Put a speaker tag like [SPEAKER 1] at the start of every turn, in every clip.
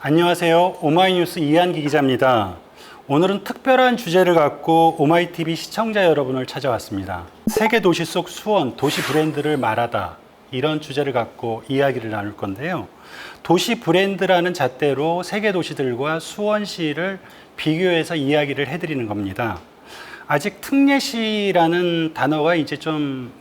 [SPEAKER 1] 안녕하세요. 오마이뉴스 이한기 기자입니다. 오늘은 특별한 주제를 갖고 오마이TV 시청자 여러분을 찾아왔습니다. 세계 도시 속 수원, 도시 브랜드를 말하다. 이런 주제를 갖고 이야기를 나눌 건데요. 도시 브랜드라는 잣대로 세계 도시들과 수원시를 비교해서 이야기를 해드리는 겁니다. 아직 특례시라는 단어가 이제 좀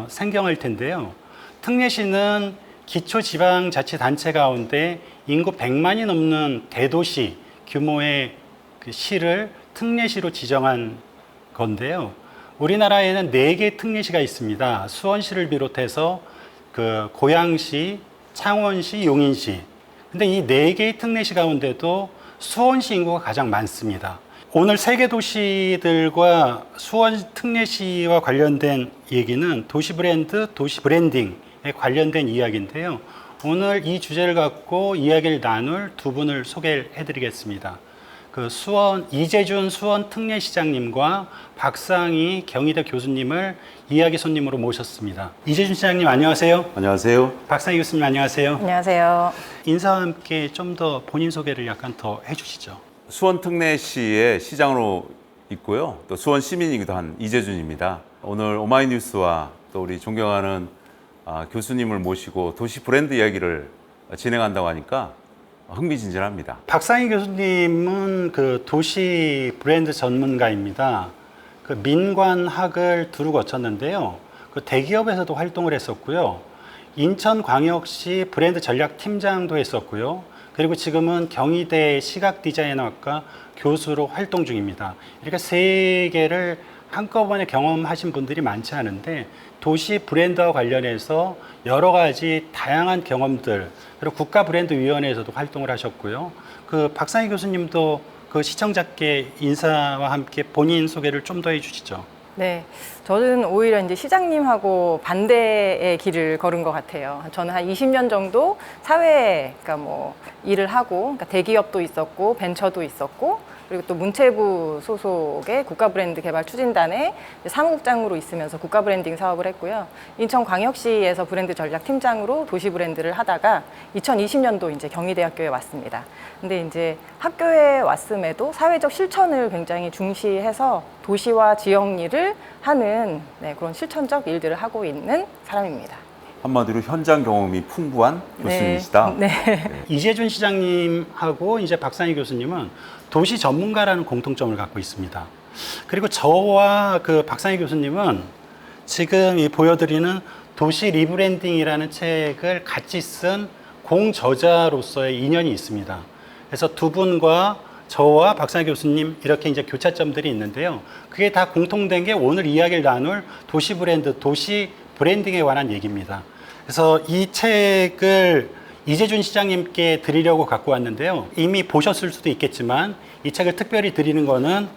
[SPEAKER 1] 생경할 텐데요. 특례시는 기초지방자치단체 가운데 인구 100만이 넘는 대도시 규모의 그 시를 특례시로 지정한 건데요. 우리나라에는 4개의 특례시가 있습니다. 수원시를 비롯해서 그 고양시, 창원시, 용인시. 근데 이 4개의 특례시 가운데도 수원시 인구가 가장 많습니다. 오늘 세계 도시들과 수원 특례시와 관련된 얘기는 도시 브랜드, 도시 브랜딩에 관련된 이야기인데요. 오늘 이 주제를 갖고 이야기를 나눌 두 분을 소개해 드리겠습니다. 그 이재준 수원 특례시장님과 박상희 경희대 교수님을 이야기 손님으로 모셨습니다. 이재준 시장님 안녕하세요.
[SPEAKER 2] 안녕하세요.
[SPEAKER 1] 박상희 교수님 안녕하세요.
[SPEAKER 3] 안녕하세요.
[SPEAKER 1] 인사와 함께 좀 더 본인 소개를 약간 더 해주시죠.
[SPEAKER 2] 수원 특례시의 시장으로 있고요. 또 수원 시민이기도 한 이재준입니다. 오늘 오마이뉴스와 또 우리 존경하는 교수님을 모시고 도시 브랜드 이야기를 진행한다고 하니까 흥미진진합니다.
[SPEAKER 1] 박상희 교수님은 그 도시 브랜드 전문가입니다. 그 민관학을 두루 거쳤는데요. 그 대기업에서도 활동을 했었고요. 인천광역시 브랜드 전략 팀장도 했었고요. 그리고 지금은 경희대 시각디자인학과 교수로 활동 중입니다. 이렇게 3개를 한꺼번에 경험하신 분들이 많지 않은데 도시 브랜드와 관련해서 여러 가지 다양한 경험들, 그리고 국가브랜드위원회에서도 활동을 하셨고요. 그 박상희 교수님도 그 시청자께 인사와 함께 본인 소개를 좀 더 해주시죠.
[SPEAKER 3] 네, 저는 오히려 이제 시장님하고 반대의 길을 걸은 것 같아요. 저는 한 20년 정도 사회, 일을 하고, 그러니까 대기업도 있었고, 벤처도 있었고, 그리고 또 문체부 소속의 국가브랜드 개발 추진단의 사무국장으로 있으면서 국가브랜딩 사업을 했고요. 인천광역시에서 브랜드 전략 팀장으로 도시 브랜드를 하다가 2020년도 이제 경희대학교에 왔습니다. 근데 이제 학교에 왔음에도 사회적 실천을 굉장히 중시해서 도시와 지역 일을 하는 그런 실천적 일들을 하고 있는 사람입니다.
[SPEAKER 2] 한마디로 현장 경험이 풍부한 교수님이시다.
[SPEAKER 3] 네.
[SPEAKER 1] 이재준 시장님하고 이제 박상희 교수님은 도시 전문가라는 공통점을 갖고 있습니다. 그리고 저와 그 박상희 교수님은 지금 이 보여드리는 도시 리브랜딩이라는 책을 같이 쓴 공저자로서의 인연이 있습니다. 그래서 두 분과 저와 박상희 교수님 이렇게 이제 교차점들이 있는데요. 그게 다 공통된 게 오늘 이야기를 나눌 도시 브랜드, 도시 브랜딩에 관한 얘기입니다. 그래서 이 책을 이재준 시장님께 드리려고 갖고 왔는데요. 이미 보셨을 수도 있겠지만 이 책을 특별히 드리는 거는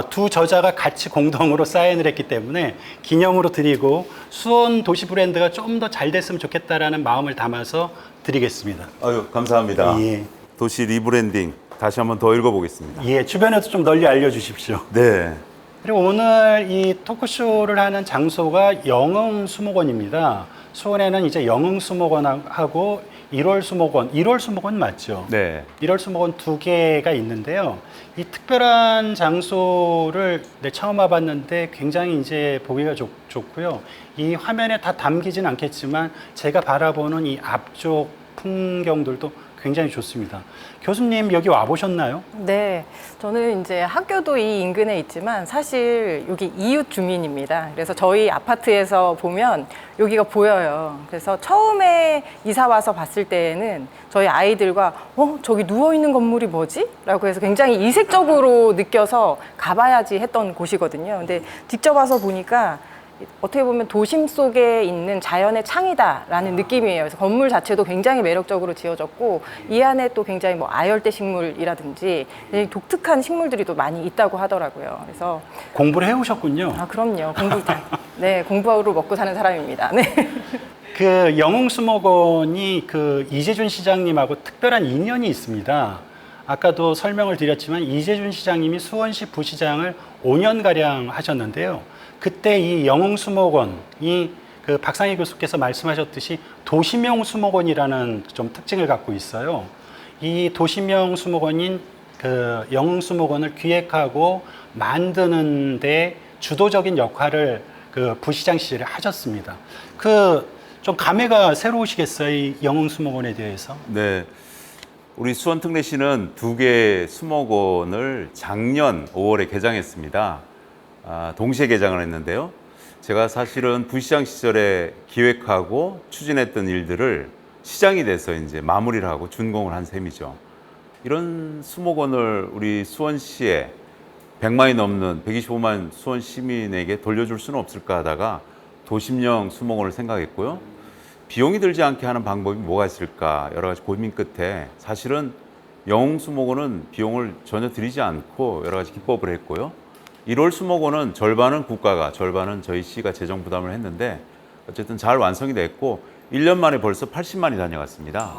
[SPEAKER 1] 두 저자가 같이 공동으로 사인을 했기 때문에 기념으로 드리고 수원 도시 브랜드가 좀 더 잘 됐으면 좋겠다라는 마음을 담아서 드리겠습니다.
[SPEAKER 2] 아유, 감사합니다.
[SPEAKER 1] 예.
[SPEAKER 2] 도시 리브랜딩 다시 한번 더 읽어보겠습니다.
[SPEAKER 1] 예, 주변에도 좀 널리 알려주십시오.
[SPEAKER 2] 네.
[SPEAKER 1] 그리고 오늘 이 토크쇼를 하는 장소가 영흥수목원입니다. 수원에는 이제 영흥수목원하고 1월 수목원 맞죠?
[SPEAKER 2] 네.
[SPEAKER 1] 1월 수목원 2개가 있는데요. 이 특별한 장소를 처음 와봤는데 굉장히 이제 보기가 좋고요. 이 화면에 다 담기진 않겠지만 제가 바라보는 이 앞쪽 풍경들도 굉장히 좋습니다. 교수님 여기 와보셨나요?
[SPEAKER 3] 네, 저는 이제 학교도 이 인근에 있지만 사실 여기 이웃 주민입니다. 그래서 저희 아파트에서 보면 여기가 보여요. 그래서 처음에 이사 와서 봤을 때에는 저희 아이들과 저기 누워있는 건물이 뭐지? 라고 해서 굉장히 이색적으로 느껴서 가봐야지 했던 곳이거든요. 근데 직접 와서 보니까 어떻게 보면 도심 속에 있는 자연의 창이다라는 느낌이에요. 그래서 건물 자체도 굉장히 매력적으로 지어졌고 이 안에 또 굉장히 아열대 식물이라든지 독특한 식물들이 또 많이 있다고 하더라고요. 그래서
[SPEAKER 1] 공부를 해오셨군요.
[SPEAKER 3] 그럼요. 공부하러 먹고 사는 사람입니다. 네.
[SPEAKER 1] 그 영흥수목원이 그 이재준 시장님하고 특별한 인연이 있습니다. 아까도 설명을 드렸지만 이재준 시장님이 수원시 부시장을 5년가량 하셨는데요. 그때 이 영흥수목원이 그 박상희 교수께서 말씀하셨듯이 도시명 수목원이라는 좀 특징을 갖고 있어요. 이 도시명 수목원인 그 영흥수목원을 기획하고 만드는데 주도적인 역할을 그 부시장 시절에 하셨습니다. 그 좀 감회가 새로우시겠어요, 이 영흥수목원에 대해서?
[SPEAKER 2] 네. 우리 수원 특례시는 2개의 수목원을 작년 5월에 개장했습니다. 동시에 개장을 했는데요. 제가 사실은 부시장 시절에 기획하고 추진했던 일들을 시장이 돼서 이제 마무리를 하고 준공을 한 셈이죠. 이런 수목원을 우리 수원시에 100만이 넘는 125만 수원 시민에게 돌려줄 수는 없을까 하다가 도심형 수목원을 생각했고요. 비용이 들지 않게 하는 방법이 뭐가 있을까 여러 가지 고민 끝에 사실은 영흥수목원은 비용을 전혀 들이지 않고 여러 가지 기법을 했고요. 1월 수목원은 절반은 국가가, 절반은 저희 시가 재정 부담을 했는데 어쨌든 잘 완성이 됐고 1년 만에 벌써 80만이 다녀갔습니다.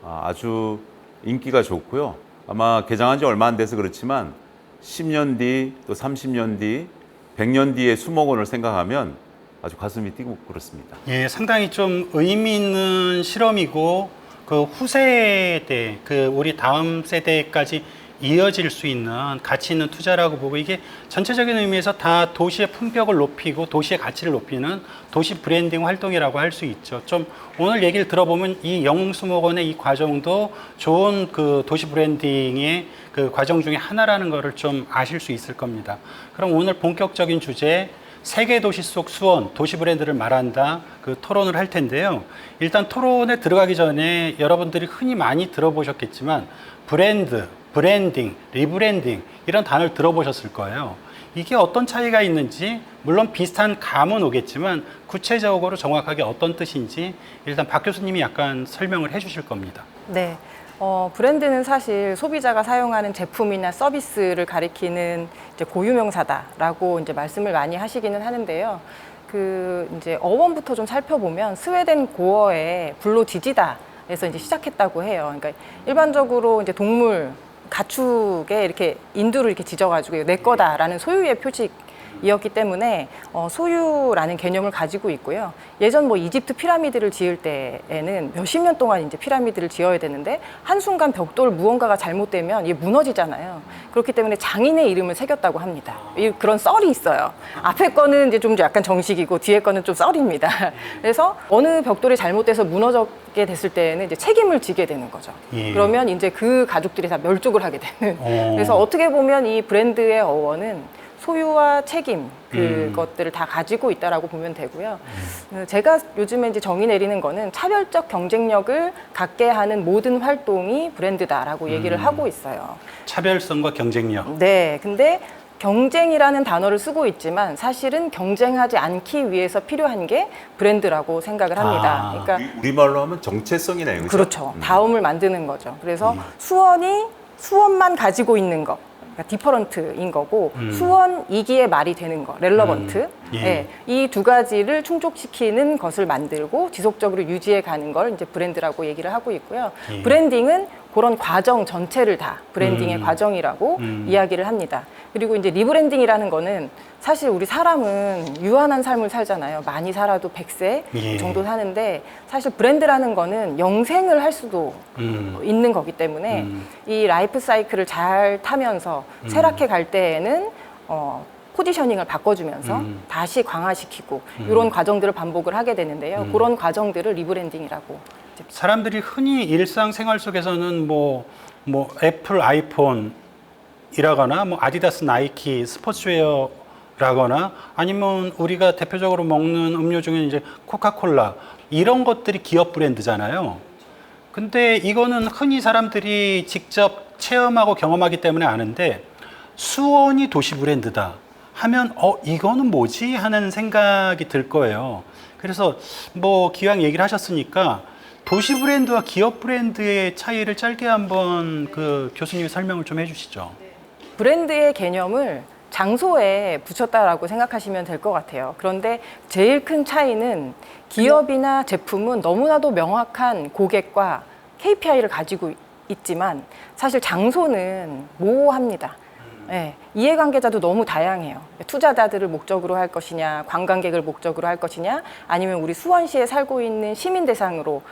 [SPEAKER 2] 아주 인기가 좋고요. 아마 개장한 지 얼마 안 돼서 그렇지만 10년 뒤, 또 30년 뒤, 100년 뒤의 수목원을 생각하면 아주 가슴이 뛰고 그렇습니다.
[SPEAKER 1] 예, 상당히 좀 의미 있는 실험이고 그 후세대, 그 우리 다음 세대까지 이어질 수 있는 가치 있는 투자라고 보고 이게 전체적인 의미에서 다 도시의 품격을 높이고 도시의 가치를 높이는 도시 브랜딩 활동이라고 할 수 있죠. 좀 오늘 얘기를 들어보면 이 영흥수목원의 이 과정도 좋은 그 도시 브랜딩의 그 과정 중에 하나라는 것을 좀 아실 수 있을 겁니다. 그럼 오늘 본격적인 주제 세계 도시 속 수원, 도시 브랜드를 말한다, 그 토론을 할 텐데요. 일단 토론에 들어가기 전에 여러분들이 흔히 많이 들어보셨겠지만 브랜드, 브랜딩, 리브랜딩 이런 단어를 들어보셨을 거예요. 이게 어떤 차이가 있는지 물론 비슷한 감은 오겠지만 구체적으로 정확하게 어떤 뜻인지 일단 박 교수님이 약간 설명을 해 주실 겁니다.
[SPEAKER 3] 네. 브랜드는 사실 소비자가 사용하는 제품이나 서비스를 가리키는 이제 고유명사다라고 이제 말씀을 많이 하시기는 하는데요. 그 이제 어원부터 좀 살펴보면 스웨덴 고어의 불로 지지다에서 이제 시작했다고 해요. 그러니까 일반적으로 이제 동물 가축에 이렇게 인두를 이렇게 지져가지고 내 거다라는 소유의 표식이었기 때문에 소유라는 개념을 가지고 있고요. 예전 뭐 이집트 피라미드를 지을 때에는 몇십 년 동안 이제 피라미드를 지어야 되는데 한순간 벽돌 무언가가 잘못되면 이게 무너지잖아요. 그렇기 때문에 장인의 이름을 새겼다고 합니다. 그런 썰이 있어요. 앞에 거는 이제 좀 약간 정식이고 뒤에 거는 좀 썰입니다. 그래서 어느 벽돌이 잘못돼서 무너지게 됐을 때는 이제 책임을 지게 되는 거죠.
[SPEAKER 1] 예.
[SPEAKER 3] 그러면 이제 그 가족들이 다 멸족을 하게 되는. 그래서 어떻게 보면 이 브랜드의 어원은 소유와 책임 그것들을 다 가지고 있다라고 보면 되고요. 제가 요즘에 이제 정의 내리는 거는 차별적 경쟁력을 갖게 하는 모든 활동이 브랜드다라고 얘기를 하고 있어요.
[SPEAKER 1] 차별성과 경쟁력.
[SPEAKER 3] 네, 근데 경쟁이라는 단어를 쓰고 있지만 사실은 경쟁하지 않기 위해서 필요한 게 브랜드라고 생각을 합니다.
[SPEAKER 1] 아.
[SPEAKER 3] 그러니까
[SPEAKER 2] 우리말로 하면 정체성이네요. 그렇죠?
[SPEAKER 3] 그렇죠. 다음을 만드는 거죠. 그래서 수원이 수원만 가지고 있는 거. 그러니까 디퍼런트인 거고 수원이기에 말이 되는 거, 렐러번트.
[SPEAKER 1] 예.
[SPEAKER 3] 네, 이 두 가지를 충족시키는 것을 만들고 지속적으로 유지해 가는 걸 이제 브랜드라고 얘기를 하고 있고요.
[SPEAKER 1] 예.
[SPEAKER 3] 브랜딩은 그런 과정 전체를 다 브랜딩의 과정이라고 이야기를 합니다. 그리고 이제 리브랜딩이라는 거는 사실 우리 사람은 유한한 삶을 살잖아요. 많이 살아도 100세
[SPEAKER 1] 예.
[SPEAKER 3] 정도 사는데 사실 브랜드라는 거는 영생을 할 수도 있는 거기 때문에 이 라이프 사이클을 잘 타면서 쇠락해 갈 때에는 포지셔닝을 바꿔주면서 다시 강화시키고 이런 과정들을 반복을 하게 되는데요. 그런 과정들을 리브랜딩이라고.
[SPEAKER 1] 사람들이 흔히 일상생활 속에서는 뭐 애플 아이폰이라거나 뭐 아디다스 나이키 스포츠웨어라거나 아니면 우리가 대표적으로 먹는 음료 중에 이제 코카콜라 이런 것들이 기업 브랜드잖아요. 근데 이거는 흔히 사람들이 직접 체험하고 경험하기 때문에 아는데 수원이 도시 브랜드다 하면 이거는 뭐지 하는 생각이 들 거예요. 그래서 뭐 기왕 얘기를 하셨으니까 도시 브랜드와 기업 브랜드의 차이를 짧게 한번 그 교수님이 설명을 좀 해주시죠.
[SPEAKER 3] 브랜드의 개념을 장소에 붙였다라고 생각하시면 될 것 같아요. 그런데 제일 큰 차이는 기업이나 제품은 너무나도 명확한 고객과 KPI를 가지고 있지만 사실 장소는 모호합니다. 네, 이해관계자도 너무 다양해요. 투자자들을 목적으로 할 것이냐, 관광객을 목적으로 할 것이냐, 아니면 우리 수원시에 살고 있는 시민 대상으로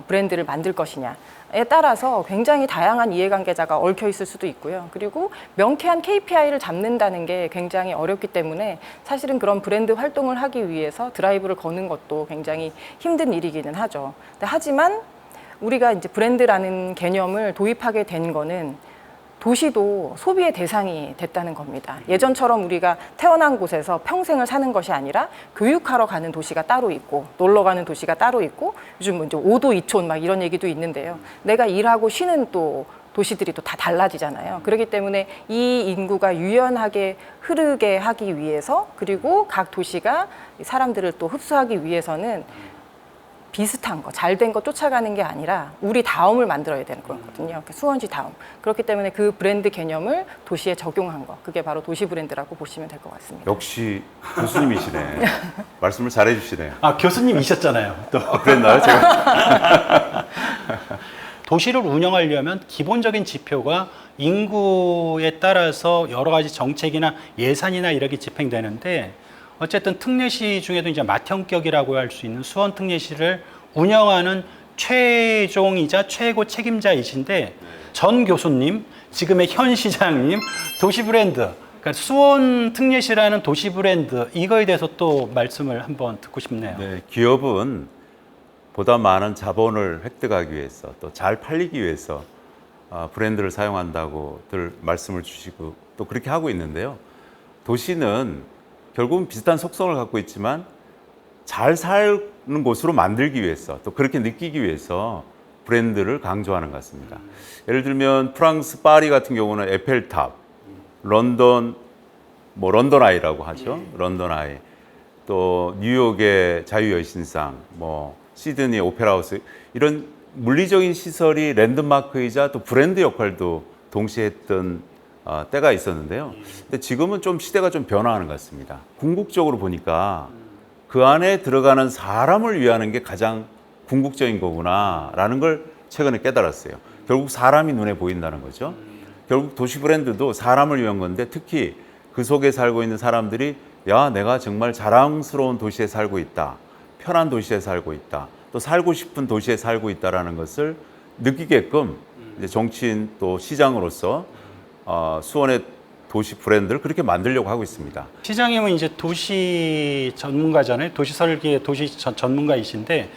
[SPEAKER 3] 브랜드를 만들 것이냐에 따라서 굉장히 다양한 이해관계자가 얽혀 있을 수도 있고요. 그리고 명쾌한 KPI를 잡는다는 게 굉장히 어렵기 때문에 사실은 그런 브랜드 활동을 하기 위해서 드라이브를 거는 것도 굉장히 힘든 일이기는 하죠. 하지만 우리가 이제 브랜드라는 개념을 도입하게 된 거는 도시도 소비의 대상이 됐다는 겁니다. 예전처럼 우리가 태어난 곳에서 평생을 사는 것이 아니라 교육하러 가는 도시가 따로 있고 놀러 가는 도시가 따로 있고 요즘 뭐 이제 5도 2촌 막 이런 얘기도 있는데요. 내가 일하고 쉬는 또 도시들이 또 다 달라지잖아요. 그렇기 때문에 이 인구가 유연하게 흐르게 하기 위해서 그리고 각 도시가 사람들을 또 흡수하기 위해서는 비슷한 거, 잘 된 거 쫓아가는 게 아니라 우리 다음을 만들어야 되는 거거든요. 수원시 다음. 그렇기 때문에 그 브랜드 개념을 도시에 적용한 거, 그게 바로 도시 브랜드라고 보시면 될 것 같습니다.
[SPEAKER 2] 역시 교수님이시네. 말씀을 잘해주시네요.
[SPEAKER 1] 아, 교수님이셨잖아요. 또.
[SPEAKER 2] 그랬나요, 제가?
[SPEAKER 1] 도시를 운영하려면 기본적인 지표가 인구에 따라서 여러 가지 정책이나 예산이나 이렇게 집행되는데 어쨌든 특례시 중에도 이제 맏형격이라고 할 수 있는 수원 특례시를 운영하는 최종이자 최고 책임자이신데 전 교수님, 지금의 현 시장님, 도시 브랜드, 그러니까 수원 특례시라는 도시 브랜드 이거에 대해서 또 말씀을 한번 듣고 싶네요.
[SPEAKER 2] 네, 기업은 보다 많은 자본을 획득하기 위해서 또 잘 팔리기 위해서 브랜드를 사용한다고들 말씀을 주시고 또 그렇게 하고 있는데요. 도시는 결국은 비슷한 속성을 갖고 있지만 잘 사는 곳으로 만들기 위해서 또 그렇게 느끼기 위해서 브랜드를 강조하는 것 같습니다. 예를 들면 프랑스 파리 같은 경우는 에펠탑, 런던 런던 아이라고 하죠. 런던 아이. 또 뉴욕의 자유여신상, 시드니 오페라 하우스 이런 물리적인 시설이 랜드마크이자 또 브랜드 역할도 동시에 했던 때가 있었는데요. 근데 지금은 좀 시대가 좀 변화하는 것 같습니다. 궁극적으로 보니까 그 안에 들어가는 사람을 위하는 게 가장 궁극적인 거구나라는 걸 최근에 깨달았어요. 결국 사람이 눈에 보인다는 거죠. 결국 도시 브랜드도 사람을 위한 건데 특히 그 속에 살고 있는 사람들이 야, 내가 정말 자랑스러운 도시에 살고 있다. 편한 도시에 살고 있다. 또 살고 싶은 도시에 살고 있다라는 것을 느끼게끔 이제 정치인 또 시장으로서 수원의 도시 브랜드를 그렇게 만들려고 하고 있습니다.
[SPEAKER 1] 시장님은 이제 도시 전문가잖아요. 도시 설계, 도시 전문가이신데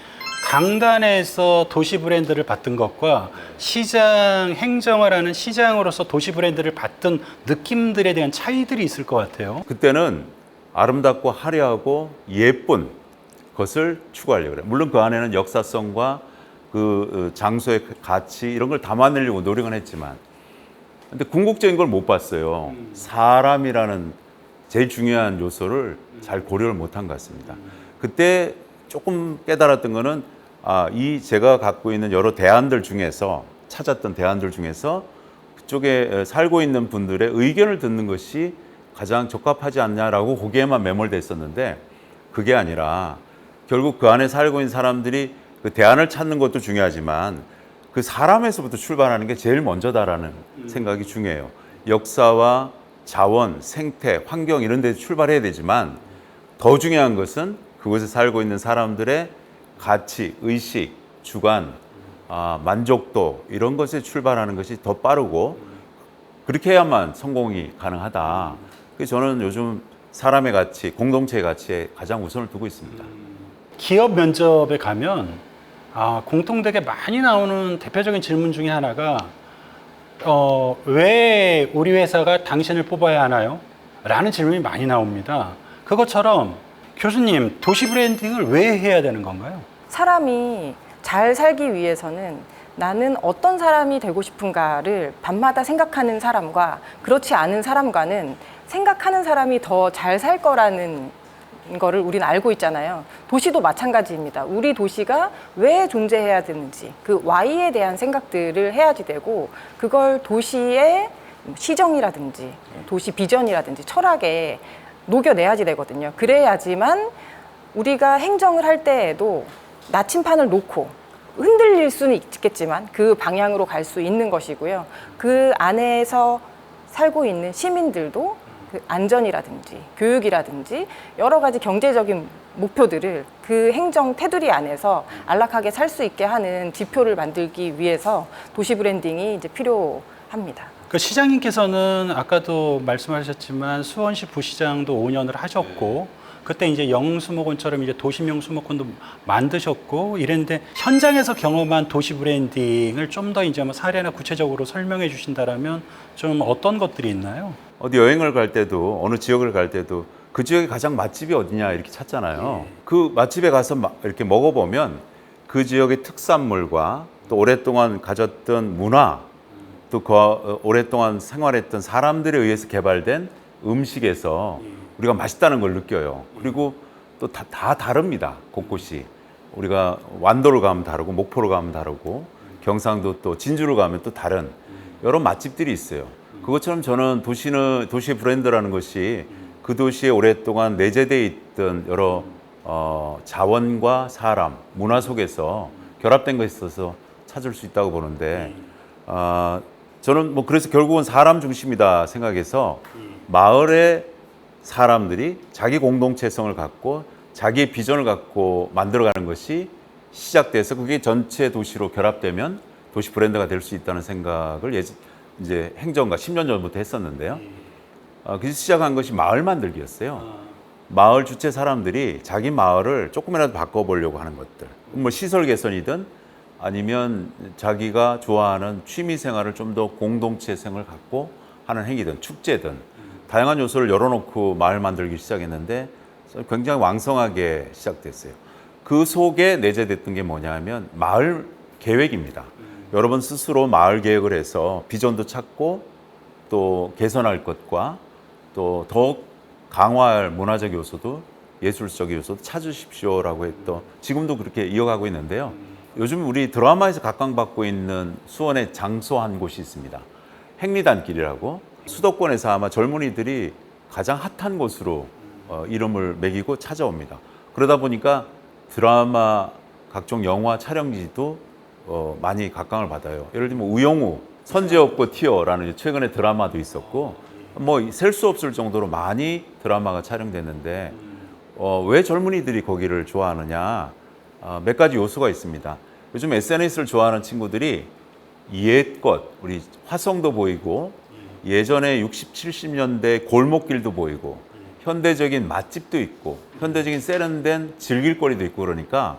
[SPEAKER 1] 강단에서 도시 브랜드를 받던 것과 시장 행정을 하는 시장으로서 도시 브랜드를 받던 느낌들에 대한 차이들이 있을 것 같아요.
[SPEAKER 2] 그때는 아름답고 화려하고 예쁜 것을 추구하려고 그래요. 물론 그 안에는 역사성과 그 장소의 가치 이런 걸 담아내려고 노력은 했지만 근데 궁극적인 걸 못 봤어요. 사람이라는 제일 중요한 요소를 잘 고려를 못한 것 같습니다. 그때 조금 깨달았던 거는 이 제가 갖고 있는 여러 대안들 중에서 찾았던 대안들 중에서 그쪽에 살고 있는 분들의 의견을 듣는 것이 가장 적합하지 않냐라고 거기에만 매몰돼 있었는데 그게 아니라 결국 그 안에 살고 있는 사람들이 그 대안을 찾는 것도 중요하지만 그 사람에서부터 출발하는 게 제일 먼저다라는 생각이 중요해요. 역사와 자원, 생태, 환경 이런 데서 출발해야 되지만 더 중요한 것은 그곳에 살고 있는 사람들의 가치, 의식, 주관, 만족도 이런 것에 출발하는 것이 더 빠르고 그렇게 해야만 성공이 가능하다. 그래서 저는 요즘 사람의 가치, 공동체의 가치에 가장 우선을 두고 있습니다.
[SPEAKER 1] 기업 면접에 가면 공통되게 많이 나오는 대표적인 질문 중에 하나가 왜 우리 회사가 당신을 뽑아야 하나요? 라는 질문이 많이 나옵니다. 그것처럼 교수님, 도시 브랜딩을 왜 해야 되는 건가요?
[SPEAKER 3] 사람이 잘 살기 위해서는 나는 어떤 사람이 되고 싶은가를 밤마다 생각하는 사람과 그렇지 않은 사람과는 생각하는 사람이 더 잘 살 거라는 거를 우리는 알고 있잖아요. 도시도 마찬가지입니다. 우리 도시가 왜 존재해야 되는지 그 Y에 대한 생각들을 해야지 되고 그걸 도시의 시정이라든지 도시 비전이라든지 철학에 녹여내야지 되거든요. 그래야지만 우리가 행정을 할 때에도 나침판을 놓고 흔들릴 수는 있겠지만 그 방향으로 갈 수 있는 것이고요. 그 안에서 살고 있는 시민들도 그 안전이라든지 교육이라든지 여러 가지 경제적인 목표들을 그 행정 테두리 안에서 안락하게 살 수 있게 하는 지표를 만들기 위해서 도시 브랜딩이 이제 필요합니다.
[SPEAKER 1] 그 시장님께서는 아까도 말씀하셨지만 수원시 부시장도 5년을 하셨고 그때 이제 영수목원처럼 이제 도시명 수목원도 만드셨고 이랬는데 현장에서 경험한 도시 브랜딩을 좀 더 이제 뭐 사례나 구체적으로 설명해 주신다라면 좀 어떤 것들이 있나요?
[SPEAKER 2] 어디 여행을 갈 때도 어느 지역을 갈 때도 그 지역에 가장 맛집이 어디냐 이렇게 찾잖아요. 그 맛집에 가서 이렇게 먹어보면 그 지역의 특산물과 또 오랫동안 가졌던 문화 또 오랫동안 생활했던 사람들에 의해서 개발된 음식에서 우리가 맛있다는 걸 느껴요. 그리고 또 다 다릅니다. 곳곳이. 우리가 완도를 가면 다르고 목포를 가면 다르고 경상도 또 진주를 가면 또 다른 여러 맛집들이 있어요. 그것처럼 저는 도시의 브랜드라는 것이 그 도시에 오랫동안 내재되어 있던 여러 자원과 사람, 문화 속에서 결합된 것이 있어서 찾을 수 있다고 보는데 저는 뭐 그래서 결국은 사람 중심이다 생각해서 마을의 사람들이 자기 공동체성을 갖고 자기의 비전을 갖고 만들어가는 것이 시작돼서 그게 전체 도시로 결합되면 도시 브랜드가 될 수 있다는 생각을 이제 행정가 10년 전부터 했었는데요. 그래서 시작한 것이 마을 만들기였어요. 마을 주체 사람들이 자기 마을을 조금이라도 바꿔보려고 하는 것들. 뭐 시설 개선이든 아니면 자기가 좋아하는 취미 생활을 좀 더 공동체성을 갖고 하는 행위든 축제든 다양한 요소를 열어놓고 마을 만들기 시작했는데 굉장히 왕성하게 시작됐어요. 그 속에 내재됐던 게 뭐냐면 마을 계획입니다. 여러분 스스로 마을 계획을 해서 비전도 찾고 또 개선할 것과 또 더욱 강화할 문화적 요소도 예술적 요소도 찾으십시오라고 했던 지금도 그렇게 이어가고 있는데요. 요즘 우리 드라마에서 각광받고 있는 수원의 장소 한 곳이 있습니다. 행리단길이라고 수도권에서 아마 젊은이들이 가장 핫한 곳으로 이름을 매기고 찾아옵니다. 그러다 보니까 드라마 각종 영화 촬영지도 많이 각광을 받아요. 예를 들면 우영우 선제 없고 티어라는 최근에 드라마도 있었고 뭐 셀 수 없을 정도로 많이 드라마가 촬영됐는데 왜 젊은이들이 거기를 좋아하느냐 몇 가지 요소가 있습니다. 요즘 SNS를 좋아하는 친구들이 옛것 우리 화성도 보이고 예전에 60, 70년대 골목길도 보이고 현대적인 맛집도 있고 현대적인 세련된 즐길거리도 있고 그러니까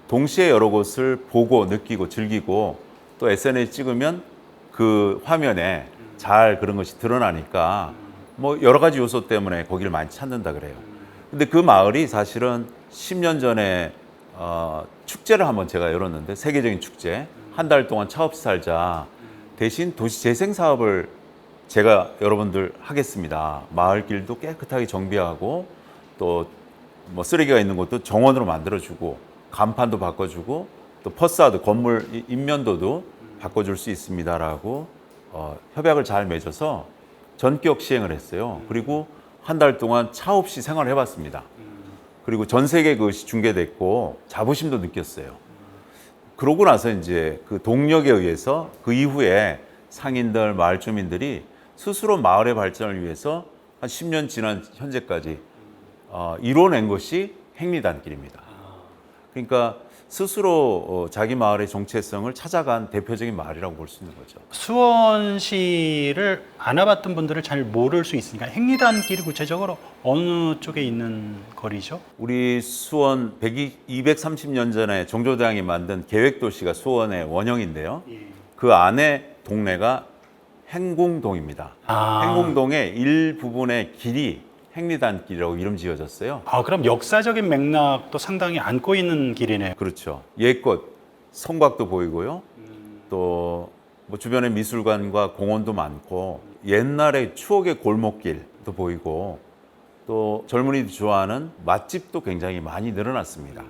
[SPEAKER 2] 동시에 여러 곳을 보고 느끼고 즐기고 또 SNS 찍으면 그 화면에 잘 그런 것이 드러나니까 뭐 여러 가지 요소 때문에 거기를 많이 찾는다 그래요. 근데 그 마을이 사실은 10년 전에 축제를 한번 제가 열었는데 세계적인 축제 한 달 동안 차 없이 살자 대신 도시 재생 사업을 제가 여러분들 하겠습니다. 마을길도 깨끗하게 정비하고 또 뭐 쓰레기가 있는 곳도 정원으로 만들어주고 간판도 바꿔주고 또 퍼사드 건물 인면도도 바꿔줄 수 있습니다라고 협약을 잘 맺어서 전격 시행을 했어요. 그리고 한 달 동안 차 없이 생활을 해봤습니다. 그리고 전 세계 그것이 중계됐고 자부심도 느꼈어요. 그러고 나서 이제 그 동력에 의해서 그 이후에 상인들, 마을 주민들이 스스로 마을의 발전을 위해서 한 10년 지난 현재까지 이뤄낸 것이 행리단길입니다. 그러니까 스스로 자기 마을의 정체성을 찾아간 대표적인 마을이라고 볼 수 있는 거죠.
[SPEAKER 1] 수원시를 안 와봤던 분들은 잘 모를 수 있으니까 행리단길이 구체적으로 어느 쪽에 있는 거리죠?
[SPEAKER 2] 우리 수원 230년 전에 정조대왕이 만든 계획도시가 수원의 원형인데요. 그 안에 동네가 행궁동입니다. 행궁동의 일부분의 길이 행리단길이라고 이름 지어졌어요.
[SPEAKER 1] 그럼 역사적인 맥락도 상당히 안고 있는 길이네요.
[SPEAKER 2] 그렇죠. 옛것 성곽도 보이고요. 또 뭐 주변에 미술관과 공원도 많고 옛날의 추억의 골목길도 보이고 또 젊은이들이 좋아하는 맛집도 굉장히 많이 늘어났습니다.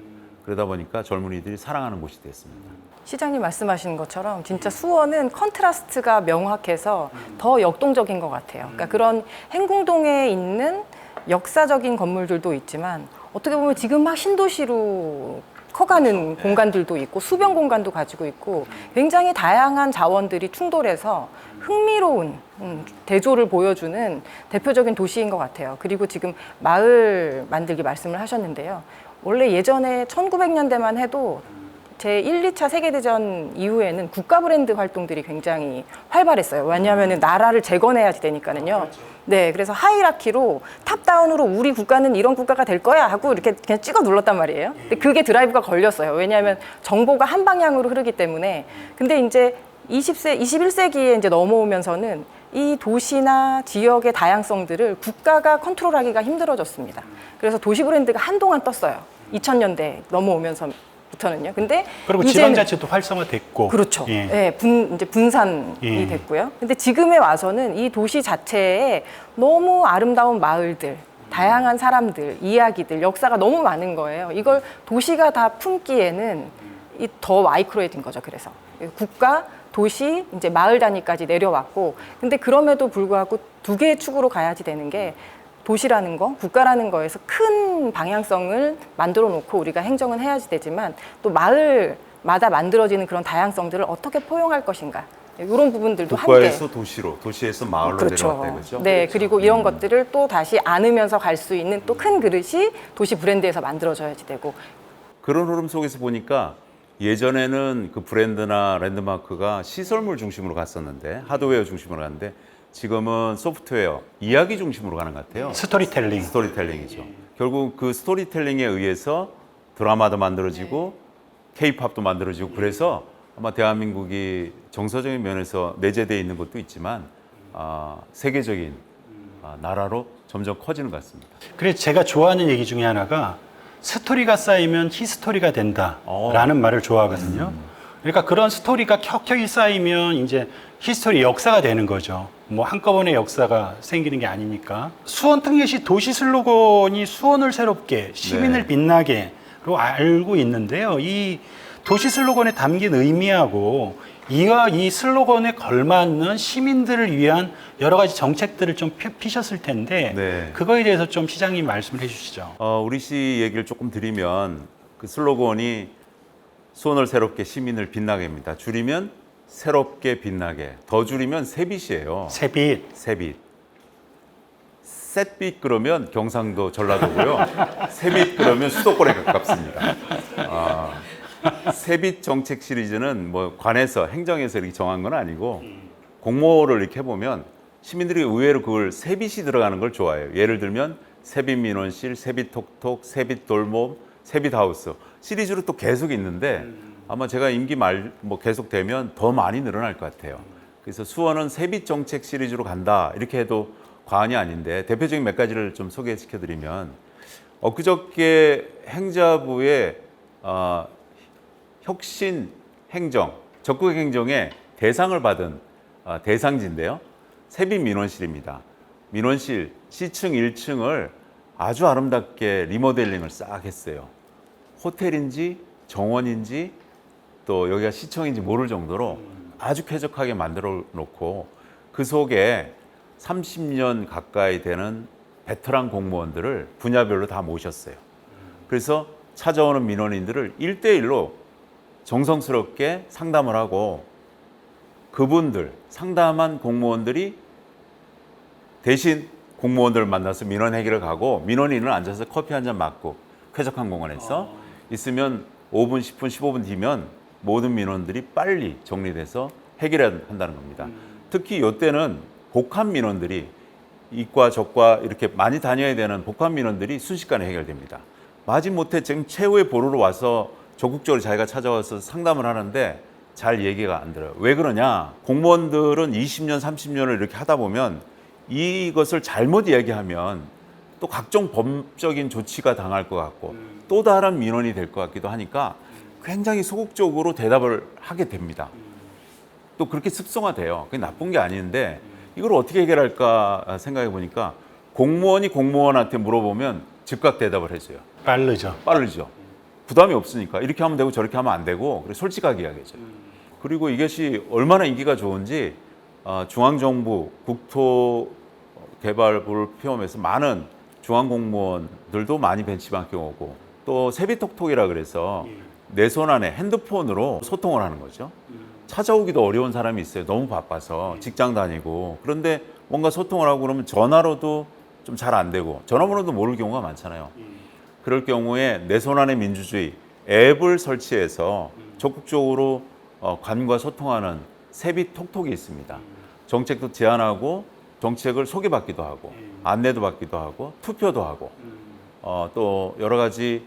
[SPEAKER 2] 그러다 보니까 젊은이들이 사랑하는 곳이 됐습니다.
[SPEAKER 3] 시장님 말씀하시는 것처럼 진짜 수원은 컨트라스트가 명확해서 더 역동적인 것 같아요. 그러니까 그런 행궁동에 있는 역사적인 건물들도 있지만 어떻게 보면 지금 막 신도시로 커가는 공간들도 있고 수변 공간도 가지고 있고 굉장히 다양한 자원들이 충돌해서 흥미로운 대조를 보여주는 대표적인 도시인 것 같아요. 그리고 지금 마을 만들기 말씀을 하셨는데요. 원래 예전에 1900년대만 해도 제1, 2차 세계대전 이후에는 국가 브랜드 활동들이 굉장히 활발했어요. 왜냐하면 나라를 재건해야지 되니까는요. 네, 그래서 하이라키로 탑다운으로 우리 국가는 이런 국가가 될 거야 하고 이렇게 그냥 찍어 눌렀단 말이에요. 근데 그게 드라이브가 걸렸어요. 왜냐하면 정보가 한 방향으로 흐르기 때문에. 근데 이제 21세기에 이제 넘어오면서는 이 도시나 지역의 다양성들을 국가가 컨트롤하기가 힘들어졌습니다. 그래서 도시 브랜드가 한동안 떴어요. 2000년대 넘어오면서부터는요. 근데
[SPEAKER 1] 그리고
[SPEAKER 3] 이제는
[SPEAKER 1] 지방자치도 활성화됐고.
[SPEAKER 3] 그렇죠.
[SPEAKER 1] 예.
[SPEAKER 3] 네, 이제 분산이
[SPEAKER 1] 예.
[SPEAKER 3] 됐고요. 근데 지금에 와서는 이 도시 자체에 너무 아름다운 마을들, 다양한 사람들, 이야기들, 역사가 너무 많은 거예요. 이걸 도시가 다 품기에는 더 마이크로해진 거죠. 그래서 국가, 도시, 이제 마을 단위까지 내려왔고, 근데 그럼에도 불구하고 두 개의 축으로 가야지 되는 게 도시라는 거, 국가라는 거에서 큰 방향성을 만들어 놓고 우리가 행정은 해야지 되지만 또 마을마다 만들어지는 그런 다양성들을 어떻게 포용할 것인가. 이런 부분들도
[SPEAKER 2] 국가에서
[SPEAKER 3] 함께.
[SPEAKER 2] 도시로, 도시에서 마을로
[SPEAKER 3] 그렇죠.
[SPEAKER 2] 내려왔다 이거죠.
[SPEAKER 3] 네, 그리고 이런 것들을 또 다시 안으면서 갈 수 있는 또 큰 그릇이 도시 브랜드에서 만들어져야지 되고.
[SPEAKER 2] 그런 흐름 속에서 보니까 예전에는 그 브랜드나 랜드마크가 시설물 중심으로 갔었는데 하드웨어 중심으로 갔는데 지금은 소프트웨어, 이야기 중심으로 가는 것 같아요.
[SPEAKER 1] 스토리텔링.
[SPEAKER 2] 스토리텔링이죠. 결국 그 스토리텔링에 의해서 드라마도 만들어지고 K-팝도 만들어지고 그래서 아마 대한민국이 정서적인 면에서 내재되어 있는 것도 있지만 세계적인 나라로 점점 커지는 것 같습니다.
[SPEAKER 1] 그래서 제가 좋아하는 얘기 중에 하나가 스토리가 쌓이면 히스토리가 된다라는 말을 좋아하거든요. 그러니까 그런 스토리가 켜켜이 쌓이면 이제 히스토리 역사가 되는 거죠. 뭐 한꺼번에 역사가 생기는 게 아니니까. 수원 특례시 도시 슬로건이 수원을 새롭게, 시민을
[SPEAKER 2] 네.
[SPEAKER 1] 빛나게로 알고 있는데요. 이 도시 슬로건에 담긴 의미하고 이와 이 슬로건에 걸맞는 시민들을 위한 여러 가지 정책들을 좀 피셨을 텐데
[SPEAKER 2] 네.
[SPEAKER 1] 그거에 대해서 좀 시장님 말씀을 해주시죠.
[SPEAKER 2] 우리 시 얘기를 조금 드리면 그 슬로건이 수원을 새롭게 시민을 빛나게입니다. 줄이면 새롭게 빛나게. 더 줄이면 새빛이에요.
[SPEAKER 1] 새빛.
[SPEAKER 2] 새빛. 셋빛 그러면 경상도 전라도고요. 새빛 그러면 수도권에 가깝습니다. 새빛 정책 시리즈는 뭐 관에서 행정에서 이렇게 정한 건 아니고 공모를 이렇게 해보면 시민들이 의외로 그걸 새빛이 들어가는 걸 좋아해요. 예를 들면 새빛 민원실, 새빛 톡톡, 새빛 돌봄, 새빛 하우스 시리즈로 또 계속 있는데 아마 제가 임기 말 뭐 계속 되면 더 많이 늘어날 것 같아요. 그래서 수원은 새빛 정책 시리즈로 간다 이렇게 해도 과언이 아닌데 대표적인 몇 가지를 좀 소개시켜드리면 엊그저께 행자부의 혁신 행정, 적극 행정의 대상을 받은 대상지인데요. 새빛 민원실입니다. 민원실 시층 1층을 아주 아름답게 리모델링을 싹 했어요. 호텔인지 정원인지 또 여기가 시청인지 모를 정도로 아주 쾌적하게 만들어 놓고 그 속에 30년 가까이 되는 베테랑 공무원들을 분야별로 다 모셨어요. 그래서 찾아오는 민원인들을 1대1로 정성스럽게 상담을 하고 그분들, 상담한 공무원들이 대신 공무원들을 만나서 민원 해결을 가고 민원인은 앉아서 커피 한 잔 맞고 쾌적한 공간에서 있으면 5분, 10분, 15분 뒤면 모든 민원들이 빨리 정리돼서 해결한다는 겁니다. 특히 이때는 복합 민원들이 이과 저과 이렇게 많이 다녀야 되는 복합 민원들이 순식간에 해결됩니다. 마지못해 지금 최후의 보루로 와서 적극적으로 자기가 찾아와서 상담을 하는데 잘 얘기가 안 들어요. 왜 그러냐? 공무원들은 20년, 30년을 이렇게 하다 보면 이것을 잘못 이야기하면 또 각종 법적인 조치가 당할 것 같고 또 다른 민원이 될 것 같기도 하니까 굉장히 소극적으로 대답을 하게 됩니다. 또 그렇게 습성화돼요. 그게 나쁜 게 아닌데 이걸 어떻게 해결할까 생각해 보니까 공무원이 공무원한테 물어보면 즉각 대답을 해줘요.
[SPEAKER 1] 빠르죠.
[SPEAKER 2] 빠르죠. 부담이 없으니까 이렇게 하면 되고 저렇게 하면 안 되고 그래서 솔직하게 이야기해줘요. 그리고 이것이 얼마나 인기가 좋은지 중앙정부 국토개발부를 포함해서 많은 중앙공무원들도 많이 벤치마킹 오고 또 세비톡톡이라 그래서 내 손 안에 핸드폰으로 소통을 하는 거죠. 찾아오기도 어려운 사람이 있어요. 너무 바빠서 직장 다니고. 그런데 뭔가 소통을 하고 그러면 전화로도 좀 잘 안 되고 전화번호도 모를 경우가 많잖아요. 그럴 경우에 내 손 안에 민주주의 앱을 설치해서 적극적으로 관과 소통하는 세비톡톡이 있습니다. 정책도 제안하고 정책을 소개받기도 하고 안내도 받기도 하고 투표도 하고 또 여러 가지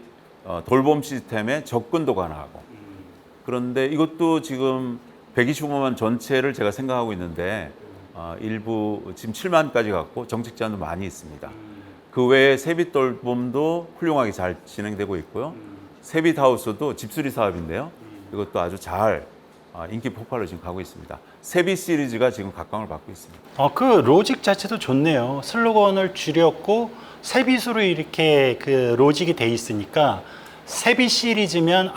[SPEAKER 2] 돌봄 시스템에 접근도 가능하고. 그런데 이것도 지금 125만 전체를 제가 생각하고 있는데 일부 지금 7만까지 갔고 정책 제안도 많이 있습니다. 그 외에 세빛 돌봄도 훌륭하게 잘 진행되고 있고요. 세빛 하우스도 집수리 사업인데요. 이것도 아주 잘 인기 폭발로 지금 가고 있습니다. 세빛 시리즈가 지금 각광을 받고 있습니다.
[SPEAKER 1] 그 로직 자체도 좋네요. 슬로건을 줄였고 세빛으로 이렇게 그 로직이 돼 있으니까 세빛 시리즈면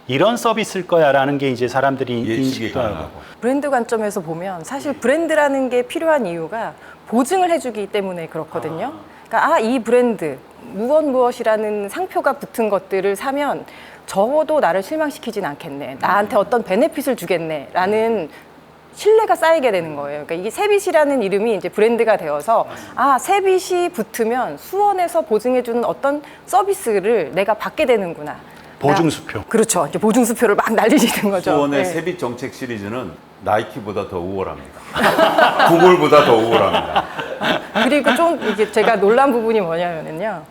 [SPEAKER 1] 이런 서비스일 거야라는 게 이제 사람들이
[SPEAKER 2] 예측이
[SPEAKER 1] 인식도 하고.
[SPEAKER 2] 가능하고.
[SPEAKER 3] 브랜드 관점에서 보면 사실 브랜드라는 게 필요한 이유가 보증을 해주기 때문에 그렇거든요. 그러니까 이 브랜드 무엇이라는 상표가 붙은 것들을 사면 적어도 나를 실망시키진 않겠네. 나한테 어떤 베네핏을 주겠네라는 신뢰가 쌓이게 되는 거예요. 그러니까 이게 세빛이라는 이름이 이제 브랜드가 되어서 세빛이 붙으면 수원에서 보증해주는 어떤 서비스를 내가 받게 되는구나.
[SPEAKER 1] 보증수표.
[SPEAKER 3] 그렇죠. 이제 보증수표를 막 날리시는 거죠.
[SPEAKER 2] 수원의
[SPEAKER 3] 네.
[SPEAKER 2] 세빛 정책 시리즈는 나이키보다 더 우월합니다. 구글보다 더 우월합니다.
[SPEAKER 3] 그리고 좀 이게 제가 놀란 부분이 뭐냐면요.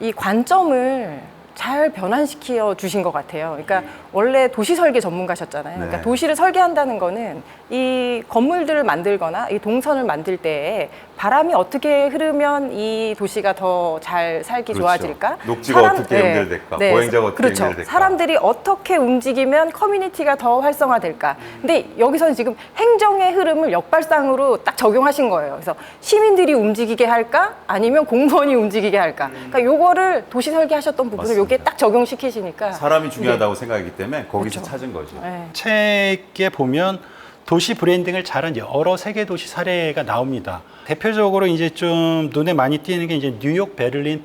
[SPEAKER 3] 이 관점을 잘 변환시켜 주신 것 같아요. 그러니까 원래 도시 설계 전문가셨잖아요. 그러니까
[SPEAKER 2] 네.
[SPEAKER 3] 도시를 설계한다는 거는 이 건물들을 만들거나 이 동선을 만들 때에 바람이 어떻게 흐르면 이 도시가 더 잘 살기
[SPEAKER 2] 그렇죠.
[SPEAKER 3] 좋아질까?
[SPEAKER 2] 녹지가 어떻게 연결될까? 보행자가 어떻게
[SPEAKER 3] 그렇죠.
[SPEAKER 2] 연결될까?
[SPEAKER 3] 사람들이 어떻게 움직이면 커뮤니티가 더 활성화될까? 근데 여기서는 지금 행정의 흐름을 역발상으로 딱 적용하신 거예요. 그래서 시민들이 움직이게 할까? 아니면 공무원이 움직이게 할까? 그러니까 요거를 도시 설계하셨던 부분을
[SPEAKER 2] 맞습니다.
[SPEAKER 3] 요게 딱 적용시키시니까
[SPEAKER 2] 사람이 중요하다고 생각하기 때문에 거기서
[SPEAKER 3] 그렇죠.
[SPEAKER 2] 찾은 거죠.
[SPEAKER 3] 네.
[SPEAKER 1] 책에 보면 도시 브랜딩을 잘한 여러 세계 도시 사례가 나옵니다. 대표적으로 이제 좀 눈에 많이 띄는 게 이제 뉴욕, 베를린,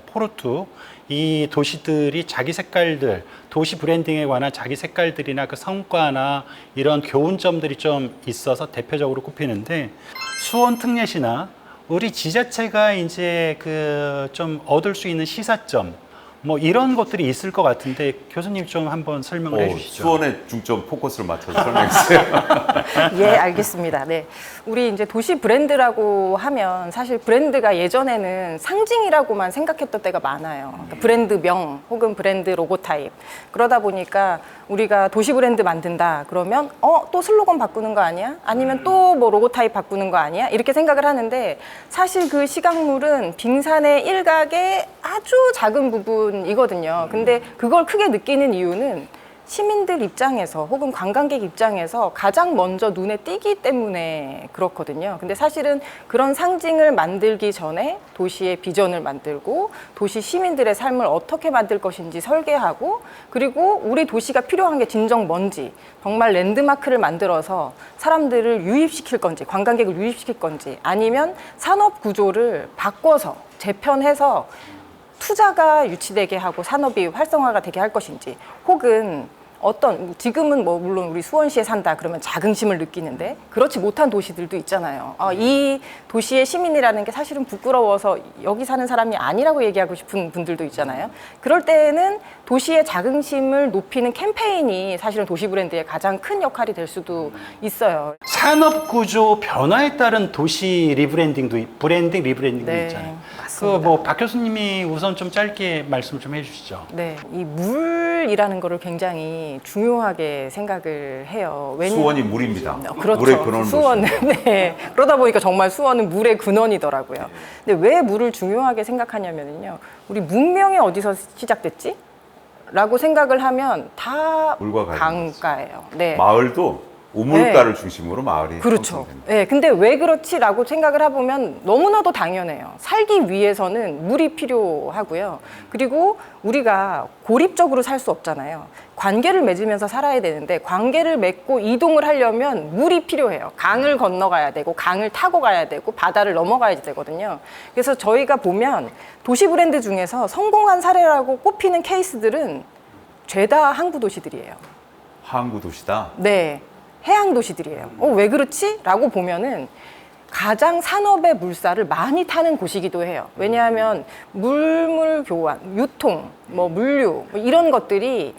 [SPEAKER 1] 포르투 이 도시들이 자기 색깔들, 도시 브랜딩에 관한 자기 색깔들이나 그 성과나 이런 교훈점들이 좀 있어서 대표적으로 꼽히는데 수원 특례시나 우리 지자체가 이제 그 좀 얻을 수 있는 시사점 뭐 이런 것들이 있을 것 같은데 교수님 좀 한번 설명을 해주시죠.
[SPEAKER 2] 수원에 중점 포커스를 맞춰서 설명해 주세요.
[SPEAKER 3] 예, 알겠습니다. 네. 우리 이제 도시 브랜드라고 하면 사실 브랜드가 예전에는 상징이라고만 생각했던 때가 많아요. 그러니까 브랜드명 혹은 브랜드 로고 타입. 그러다 보니까 우리가 도시 브랜드 만든다 그러면 또 슬로건 바꾸는 거 아니야? 아니면 또 뭐 로고 타입 바꾸는 거 아니야? 이렇게 생각을 하는데 사실 그 시각물은 빙산의 일각의 아주 작은 부분이거든요. 근데 그걸 크게 느끼는 이유는 시민들 입장에서 혹은 관광객 입장에서 가장 먼저 눈에 띄기 때문에 그렇거든요. 근데 사실은 그런 상징을 만들기 전에 도시의 비전을 만들고 도시 시민들의 삶을 어떻게 만들 것인지 설계하고 그리고 우리 도시가 필요한 게 진정 뭔지 정말 랜드마크를 만들어서 사람들을 유입시킬 건지 관광객을 유입시킬 건지 아니면 산업 구조를 바꿔서 재편해서 투자가 유치되게 하고 산업이 활성화가 되게 할 것인지 혹은 지금은 뭐 물론 우리 수원시에 산다 그러면 자긍심을 느끼는데 그렇지 못한 도시들도 있잖아요. 이 도시의 시민이라는 게 사실은 부끄러워서 여기 사는 사람이 아니라고 얘기하고 싶은 분들도 있잖아요. 그럴 때에는 도시의 자긍심을 높이는 캠페인이 사실은 도시 브랜드의 가장 큰 역할이 될 수도 있어요.
[SPEAKER 1] 산업 구조 변화에 따른 도시 리브랜딩도 브랜딩 리브랜딩도
[SPEAKER 3] 네,
[SPEAKER 1] 있잖아요.
[SPEAKER 3] 맞습니다.
[SPEAKER 1] 그 뭐 박 교수님이 우선 좀 짧게 말씀 좀 해주시죠.
[SPEAKER 3] 네, 이 물이라는 거를 굉장히 중요하게 생각을 해요.
[SPEAKER 2] 수원이 물입니다.
[SPEAKER 3] 그렇죠.
[SPEAKER 2] 물의 근원
[SPEAKER 3] 수원. 네. 그러다 보니까 정말 수원은 물의 근원이더라고요. 근데 왜 물을 중요하게 생각하냐면요. 우리 문명이 어디서 시작됐지? 라고 생각을 하면 다
[SPEAKER 2] 물과 관련돼서.
[SPEAKER 3] 강가예요. 네.
[SPEAKER 2] 마을도 우물가를 중심으로 마을이
[SPEAKER 3] 그렇죠.
[SPEAKER 2] 형성됩니다.
[SPEAKER 3] 네, 근데 왜 그렇지라고 생각을 해보면 너무나도 당연해요. 살기 위해서는 물이 필요하고요. 그리고 우리가 고립적으로 살 수 없잖아요. 관계를 맺으면서 살아야 되는데 관계를 맺고 이동을 하려면 물이 필요해요. 강을 건너가야 되고 강을 타고 가야 되고 바다를 넘어가야 되거든요. 그래서 저희가 보면 도시 브랜드 중에서 성공한 사례라고 꼽히는 케이스들은 죄다 항구 도시들이에요.
[SPEAKER 2] 항구 도시다.
[SPEAKER 3] 네. 해양 도시들이에요. 왜 그렇지? 라고 보면은 가장 산업의 물살을 많이 타는 곳이기도 해요. 왜냐하면 물물 교환, 유통, 뭐 물류 뭐 이런 것들이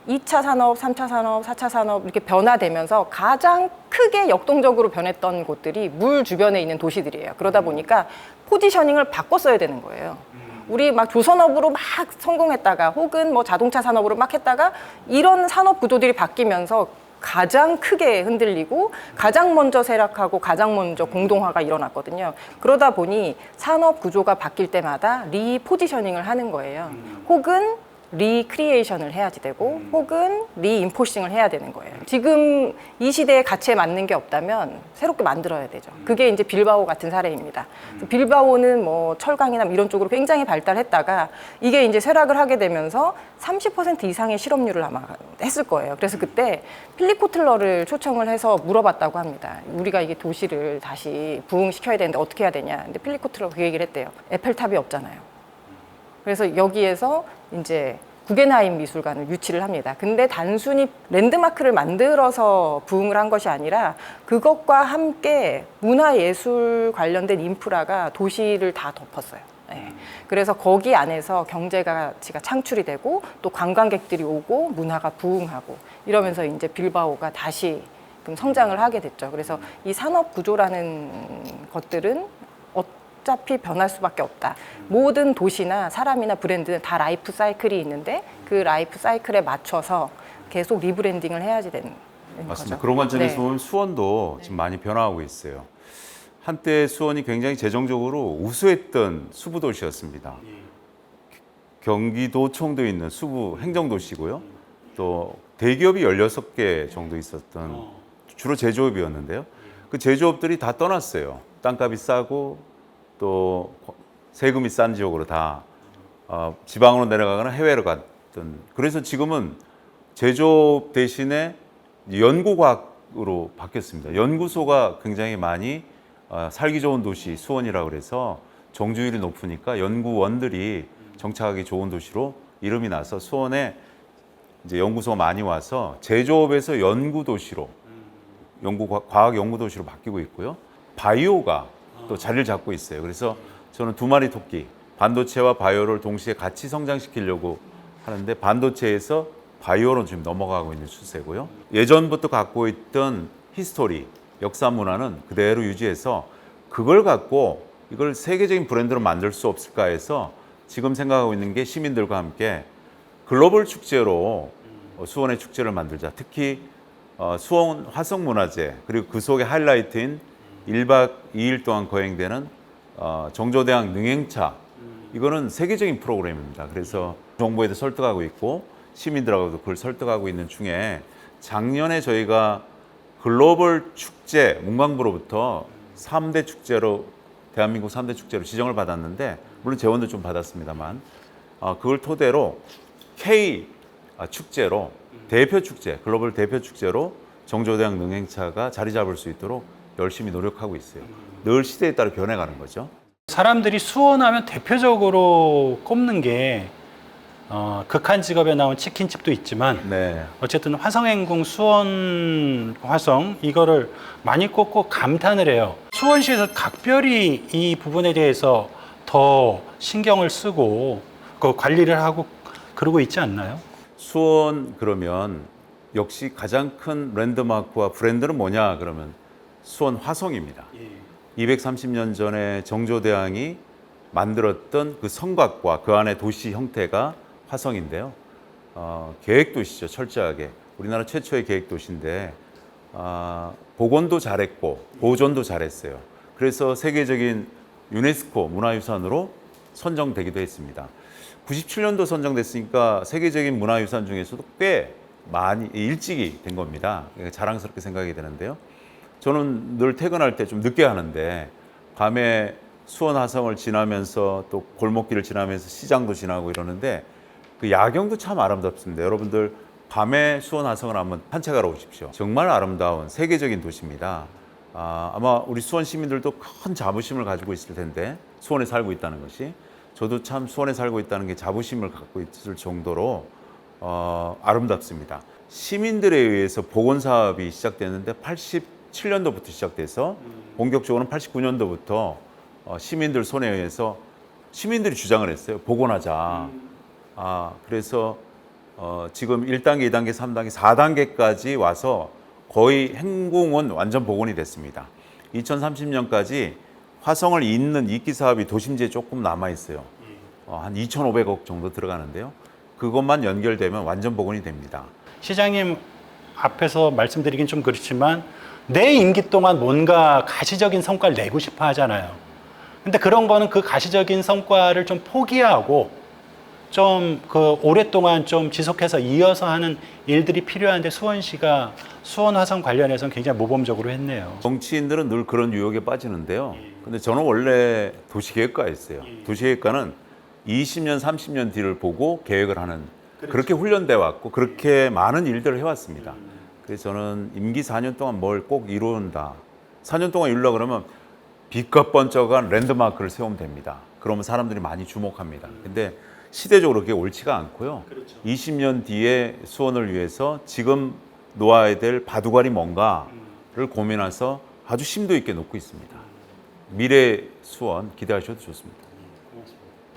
[SPEAKER 3] 2차 산업, 3차 산업, 4차 산업 이렇게 변화되면서 가장 크게 역동적으로 변했던 곳들이 물 주변에 있는 도시들이에요. 그러다 보니까 포지셔닝을 바꿨어야 되는 거예요. 우리 막 조선업으로 막 성공했다가 혹은 뭐 자동차 산업으로 막 했다가 이런 산업 구조들이 바뀌면서 가장 크게 흔들리고 가장 먼저 쇠락하고 가장 먼저 공동화가 일어났거든요. 그러다 보니 산업 구조가 바뀔 때마다 리포지셔닝을 하는 거예요. 혹은 리크리에이션을 해야지 되고 혹은 리인포싱을 해야 되는 거예요. 지금 이 시대의 가치에 맞는 게 없다면 새롭게 만들어야 되죠. 그게 이제 빌바오 같은 사례입니다. 빌바오는 뭐 철강이나 이런 쪽으로 굉장히 발달했다가 이게 이제 쇠락을 하게 되면서 30% 이상의 실업률을 아마 했을 거예요. 그래서 그때 필립 코틀러를 초청을 해서 물어봤다고 합니다. 우리가 이게 도시를 다시 부흥시켜야 되는데 어떻게 해야 되냐. 근데 필립 코틀러가 그 얘기를 했대요. 에펠탑이 없잖아요. 그래서 여기에서 이제 구겐하임 미술관을 유치를 합니다. 근데 단순히 랜드마크를 만들어서 부흥을 한 것이 아니라 그것과 함께 문화예술 관련된 인프라가 도시를 다 덮었어요. 네. 그래서 거기 안에서 경제 가치가 창출이 되고 또 관광객들이 오고 문화가 부흥하고 이러면서 이제 빌바오가 다시 성장을 하게 됐죠. 그래서 이 산업 구조라는 것들은 어차피 변할 수밖에 없다. 모든 도시나 사람이나 브랜드는 다 라이프 사이클이 있는데 그 라이프 사이클에 맞춰서 계속 리브랜딩을 해야지 되는
[SPEAKER 2] 맞습니다.
[SPEAKER 3] 거죠.
[SPEAKER 2] 그런 관점에서
[SPEAKER 3] 네.
[SPEAKER 2] 보면 수원도 지금 많이 변화하고 있어요. 한때 수원이 굉장히 재정적으로 우수했던 수부 도시였습니다. 경기도청도 있는 수부 행정도시고요. 또 대기업이 16개 정도 있었던 주로 제조업이었는데요. 그 제조업들이 다 떠났어요. 땅값이 싸고 또 세금이 싼 지역으로 다 지방으로 내려가거나 해외로 갔던. 그래서 지금은 제조업 대신에 연구과학으로 바뀌었습니다. 연구소가 굉장히 많이 살기 좋은 도시 수원이라고 그래서 정주율이 높으니까 연구원들이 정착하기 좋은 도시로 이름이 나서 수원에 이제 연구소가 많이 와서 제조업에서 연구도시로 과학 연구도시로 바뀌고 있고요. 바이오가 또 자리를 잡고 있어요. 그래서 저는 두 마리 토끼, 반도체와 바이오를 동시에 같이 성장시키려고 하는데 반도체에서 바이오로 지금 넘어가고 있는 추세고요. 예전부터 갖고 있던 히스토리, 역사 문화는 그대로 유지해서 그걸 갖고 이걸 세계적인 브랜드로 만들 수 없을까 해서 지금 생각하고 있는 게 시민들과 함께 글로벌 축제로 수원의 축제를 만들자. 특히 수원 화성문화제 그리고 그 속의 하이라이트인 1박 2일 동안 거행되는 정조대왕 능행차 이거는 세계적인 프로그램입니다. 그래서 정부에도 설득하고 있고 시민들하고도 그걸 설득하고 있는 중에 작년에 저희가 글로벌 축제 문광부로부터 3대 축제로 대한민국 3대 축제로 지정을 받았는데 물론 재원도 좀 받았습니다만 그걸 토대로 K 축제로 대표 축제 글로벌 대표 축제로 정조대왕 능행차가 자리 잡을 수 있도록 열심히 노력하고 있어요. 늘 시대에 따라 변해가는 거죠.
[SPEAKER 1] 사람들이 수원하면 대표적으로 꼽는 게 극한 직업에 나온 치킨집도 있지만
[SPEAKER 2] 네.
[SPEAKER 1] 어쨌든 화성행궁 수원 화성 이거를 많이 꼽고 감탄을 해요. 수원시에서 각별히 이 부분에 대해서 더 신경을 쓰고 그 관리를 하고 그러고 있지 않나요?
[SPEAKER 2] 수원 그러면 역시 가장 큰 랜드마크와 브랜드는 뭐냐 그러면 수원 화성입니다. 230년 전에 정조대왕이 만들었던 그 성곽과 그 안에 도시 형태가 화성인데요. 계획도시죠, 철저하게. 우리나라 최초의 계획도시인데 복원도 잘했고 보존도 잘했어요. 그래서 세계적인 유네스코 문화유산으로 선정되기도 했습니다. 97년도 선정됐으니까 세계적인 문화유산 중에서도 꽤 많이 일찍이 된 겁니다. 자랑스럽게 생각이 되는데요. 저는 늘 퇴근할 때 좀 늦게 하는데 밤에 수원 화성을 지나면서 또 골목길을 지나면서 시장도 지나고 이러는데 그 야경도 참 아름답습니다. 여러분들 밤에 수원 화성을 한번 산책하러 오십시오. 정말 아름다운 세계적인 도시입니다. 아마 우리 수원 시민들도 큰 자부심을 가지고 있을 텐데 수원에 살고 있다는 것이 저도 참 수원에 살고 있다는 게 자부심을 갖고 있을 정도로 아름답습니다. 시민들에 의해서 복원 사업이 시작됐는데 87년도부터 시작돼서 본격적으로는 89년도부터 시민들 손에 의해서 시민들이 주장을 했어요. 복원하자. 그래서 지금 1단계, 2단계, 3단계, 4단계까지 와서 거의 행궁은 완전 복원이 됐습니다. 2030년까지 화성을 잇는 이끼 사업이 도심지에 조금 남아 있어요. 한 2,500억 정도 들어가는데요. 그것만 연결되면 완전 복원이 됩니다.
[SPEAKER 1] 시장님 앞에서 말씀드리긴 좀 그렇지만 내 임기 동안 뭔가 가시적인 성과를 내고 싶어 하잖아요. 근데 그런 거는 그 가시적인 성과를 좀 포기하고 좀 그 오랫동안 좀 지속해서 이어서 하는 일들이 필요한데 수원시가 수원 화성 관련해서는 굉장히 모범적으로 했네요.
[SPEAKER 2] 정치인들은 늘 그런 유혹에 빠지는데요. 근데 저는 원래 도시계획과였어요. 도시계획과는 20년, 30년 뒤를 보고 계획을 하는 그렇게 훈련돼 왔고 그렇게 많은 일들을 해왔습니다. 그래서 저는 임기 4년 동안 뭘 꼭 이룬다. 4년 동안 이루려고 그러면 빛과 번쩍한 랜드마크를 세우면 됩니다. 그러면 사람들이 많이 주목합니다. 근데 시대적으로 그게 옳지가 않고요. 20년 뒤에 수원을 위해서 지금 놓아야 될 바둑알이 뭔가를 고민해서 아주 심도 있게 놓고 있습니다. 미래 수원 기대하셔도 좋습니다.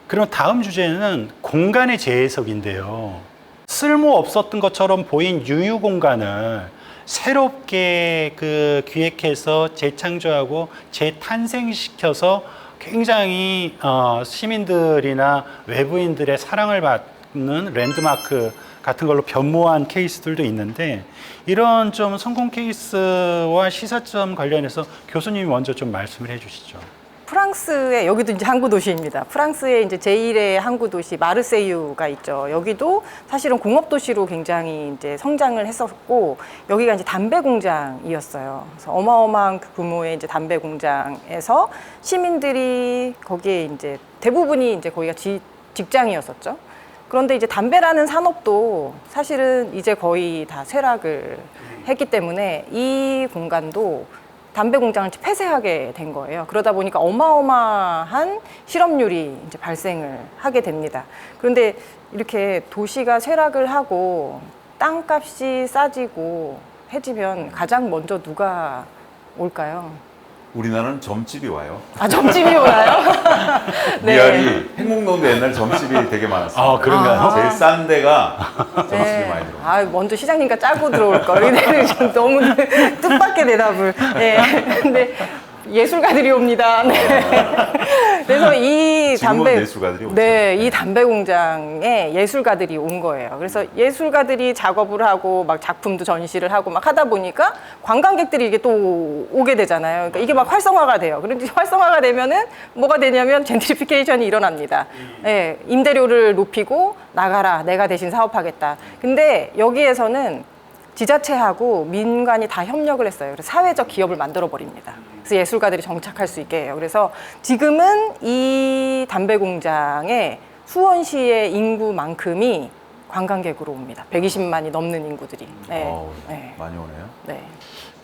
[SPEAKER 1] 그럼 다음 주제는 공간의 재해석인데요. 쓸모 없었던 것처럼 보인 유휴 공간을 새롭게 그 기획해서 재창조하고 재탄생시켜서 굉장히 시민들이나 외부인들의 사랑을 받는 랜드마크 같은 걸로 변모한 케이스들도 있는데 이런 좀 성공 케이스와 시사점 관련해서 교수님이 먼저 좀 말씀을 해주시죠.
[SPEAKER 3] 프랑스의 여기도 이제 항구 도시입니다. 프랑스의 이제 제1의 항구 도시 마르세유가 있죠. 여기도 사실은 공업 도시로 굉장히 이제 성장을 했었고 여기가 이제 담배 공장이었어요. 그래서 어마어마한 그 규모의 이제 담배 공장에서 시민들이 거기에 이제 대부분이 이제 거기가 직장이었었죠. 그런데 이제 담배라는 산업도 사실은 이제 거의 다 쇠락을 했기 때문에 이 공간도 담배 공장을 폐쇄하게 된 거예요. 그러다 보니까 어마어마한 실업률이 이제 발생을 하게 됩니다. 그런데 이렇게 도시가 쇠락을 하고 땅값이 싸지고 해지면 가장 먼저 누가 올까요?
[SPEAKER 2] 우리나라는 점집이 와요.
[SPEAKER 3] 점집이 오나요?
[SPEAKER 2] 미아리 행복동도 옛날 점집이 되게 많았어요.
[SPEAKER 1] 그런가요?
[SPEAKER 2] 제일 싼 데가 점집이 많이 들어요.
[SPEAKER 3] 먼저 시장님과 짜고 들어올 걸. 근데 좀 너무 뜻밖의 대답을. 근데 예술가들이 옵니다. 그래서 이
[SPEAKER 2] 지금은 예술가들이 오죠.
[SPEAKER 3] 이 담배 공장에 예술가들이 온 거예요. 그래서 예술가들이 작업을 하고 막 작품도 전시를 하고 막 하다 보니까 관광객들이 이게 또 오게 되잖아요. 그러니까 이게 막 활성화가 돼요. 그런데 활성화가 되면은 뭐가 되냐면 젠트리피케이션이 일어납니다. 임대료를 높이고 나가라. 내가 대신 사업하겠다. 근데 여기에서는 지자체하고 민간이 다 협력을 했어요. 그래서 사회적 기업을 만들어 버립니다. 그래서 예술가들이 정착할 수 있게 해요. 그래서 지금은 이 담배 공장에 수원시의 인구만큼이 관광객으로 옵니다. 120만이 넘는 인구들이.
[SPEAKER 2] 많이 오네요.
[SPEAKER 3] 네.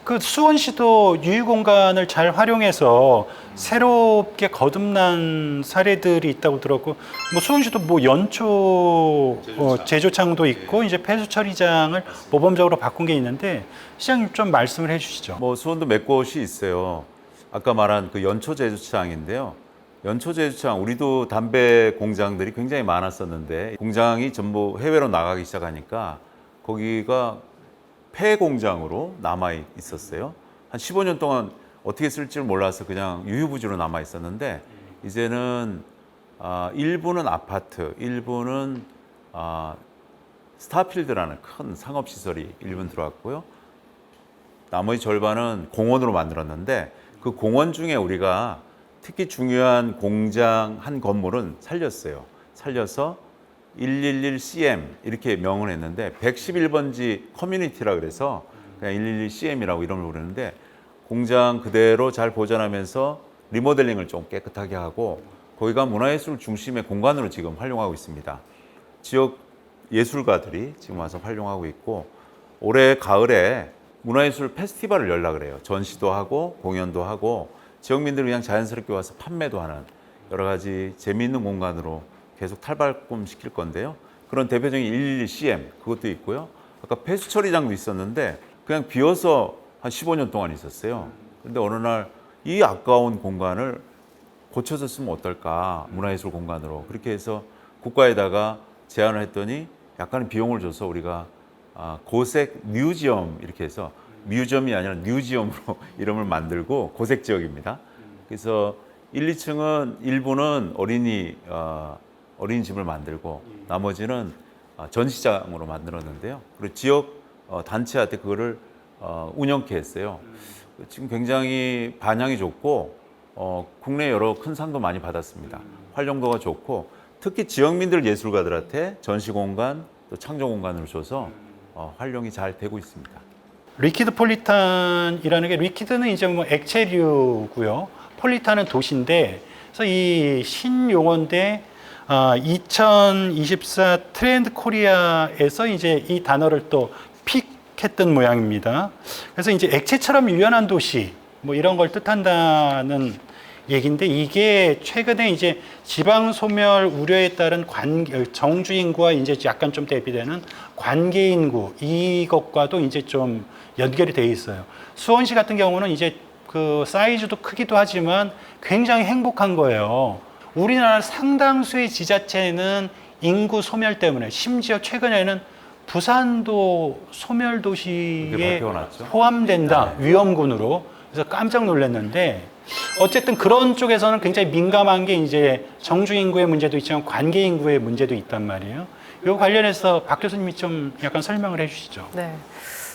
[SPEAKER 1] 그 수원시도 유휴 공간을 잘 활용해서 새롭게 거듭난 사례들이 있다고 들었고, 뭐 수원시도 뭐 연초 제조창도 있고 이제 폐수 처리장을 모범적으로 바꾼 게 있는데 시장님 좀 말씀을 해주시죠.
[SPEAKER 2] 뭐 수원도 몇 곳이 있어요. 아까 말한 그 연초 제조창인데요. 연초 제조창 우리도 담배 공장들이 굉장히 많았었는데 공장이 전부 해외로 나가기 시작하니까 거기가 폐 공장으로 남아 있었어요. 한 15년 동안 어떻게 쓸지를 몰라서 그냥 유휴부지로 남아 있었는데 이제는 일부는 아파트, 일부는 스타필드라는 큰 상업 시설이 일부는 들어왔고요. 나머지 절반은 공원으로 만들었는데 그 공원 중에 우리가 특히 중요한 공장 한 건물은 살렸어요. 살려서 111CM 이렇게 명을 했는데 111번지 커뮤니티라 그래서 그냥 111CM이라고 이름을 부르는데 공장 그대로 잘 보존하면서 리모델링을 좀 깨끗하게 하고 거기가 문화예술 중심의 공간으로 지금 활용하고 있습니다. 지역 예술가들이 지금 와서 활용하고 있고 올해 가을에 문화예술 페스티벌을 열려고 그래요. 전시도 하고 공연도 하고 지역민들이 그냥 자연스럽게 와서 판매도 하는 여러 가지 재미있는 공간으로 계속 탈바꿈 시킬 건데요. 그런 대표적인 111CM 그것도 있고요. 아까 폐수 처리장도 있었는데 그냥 비어서 한 15년 동안 있었어요. 근데 어느 날 이 아까운 공간을 고쳐서 쓰면 어떨까 문화예술 공간으로 그렇게 해서 국가에다가 제안을 했더니 약간의 비용을 줘서 우리가 고색 뮤지엄 이렇게 해서 뮤지엄이 아니라 뉴지엄으로 이름을 만들고 고색 지역입니다. 그래서 1, 2층은 일부는 어린이집을 만들고 나머지는 전시장으로 만들었는데요. 그리고 지역 단체한테 그거를 운영케 했어요. 지금 굉장히 반향이 좋고 국내 여러 큰 상도 많이 받았습니다. 활용도가 좋고 특히 지역민들 예술가들한테 전시 공간 또 창조 공간을 줘서 활용이 잘 되고 있습니다.
[SPEAKER 1] 리퀴드 폴리탄이라는 게 리퀴드는 이제 뭐 액체류고요. 폴리탄은 도시인데 그래서 이 신용어인데 2024 트렌드 코리아에서 이제 이 단어를 또 픽했던 모양입니다. 그래서 이제 액체처럼 유연한 도시 뭐 이런 걸 뜻한다는 얘기인데 이게 최근에 이제 지방 소멸 우려에 따른 정주 인구와 이제 약간 좀 대비되는 관계 인구 이것과도 이제 좀 연결이 돼 있어요. 수원시 같은 경우는 이제 그 사이즈도 크기도 하지만 굉장히 행복한 거예요. 우리나라 상당수의 지자체는 인구 소멸 때문에 심지어 최근에는 부산도 소멸 도시에 포함된다 위험군으로. 그래서 깜짝 놀랐는데 어쨌든 그런 쪽에서는 굉장히 민감한 게 이제 정주 인구의 문제도 있지만 관계 인구의 문제도 있단 말이에요. 이 관련해서 박 교수님이 좀 약간 설명을 해주시죠.
[SPEAKER 3] 네.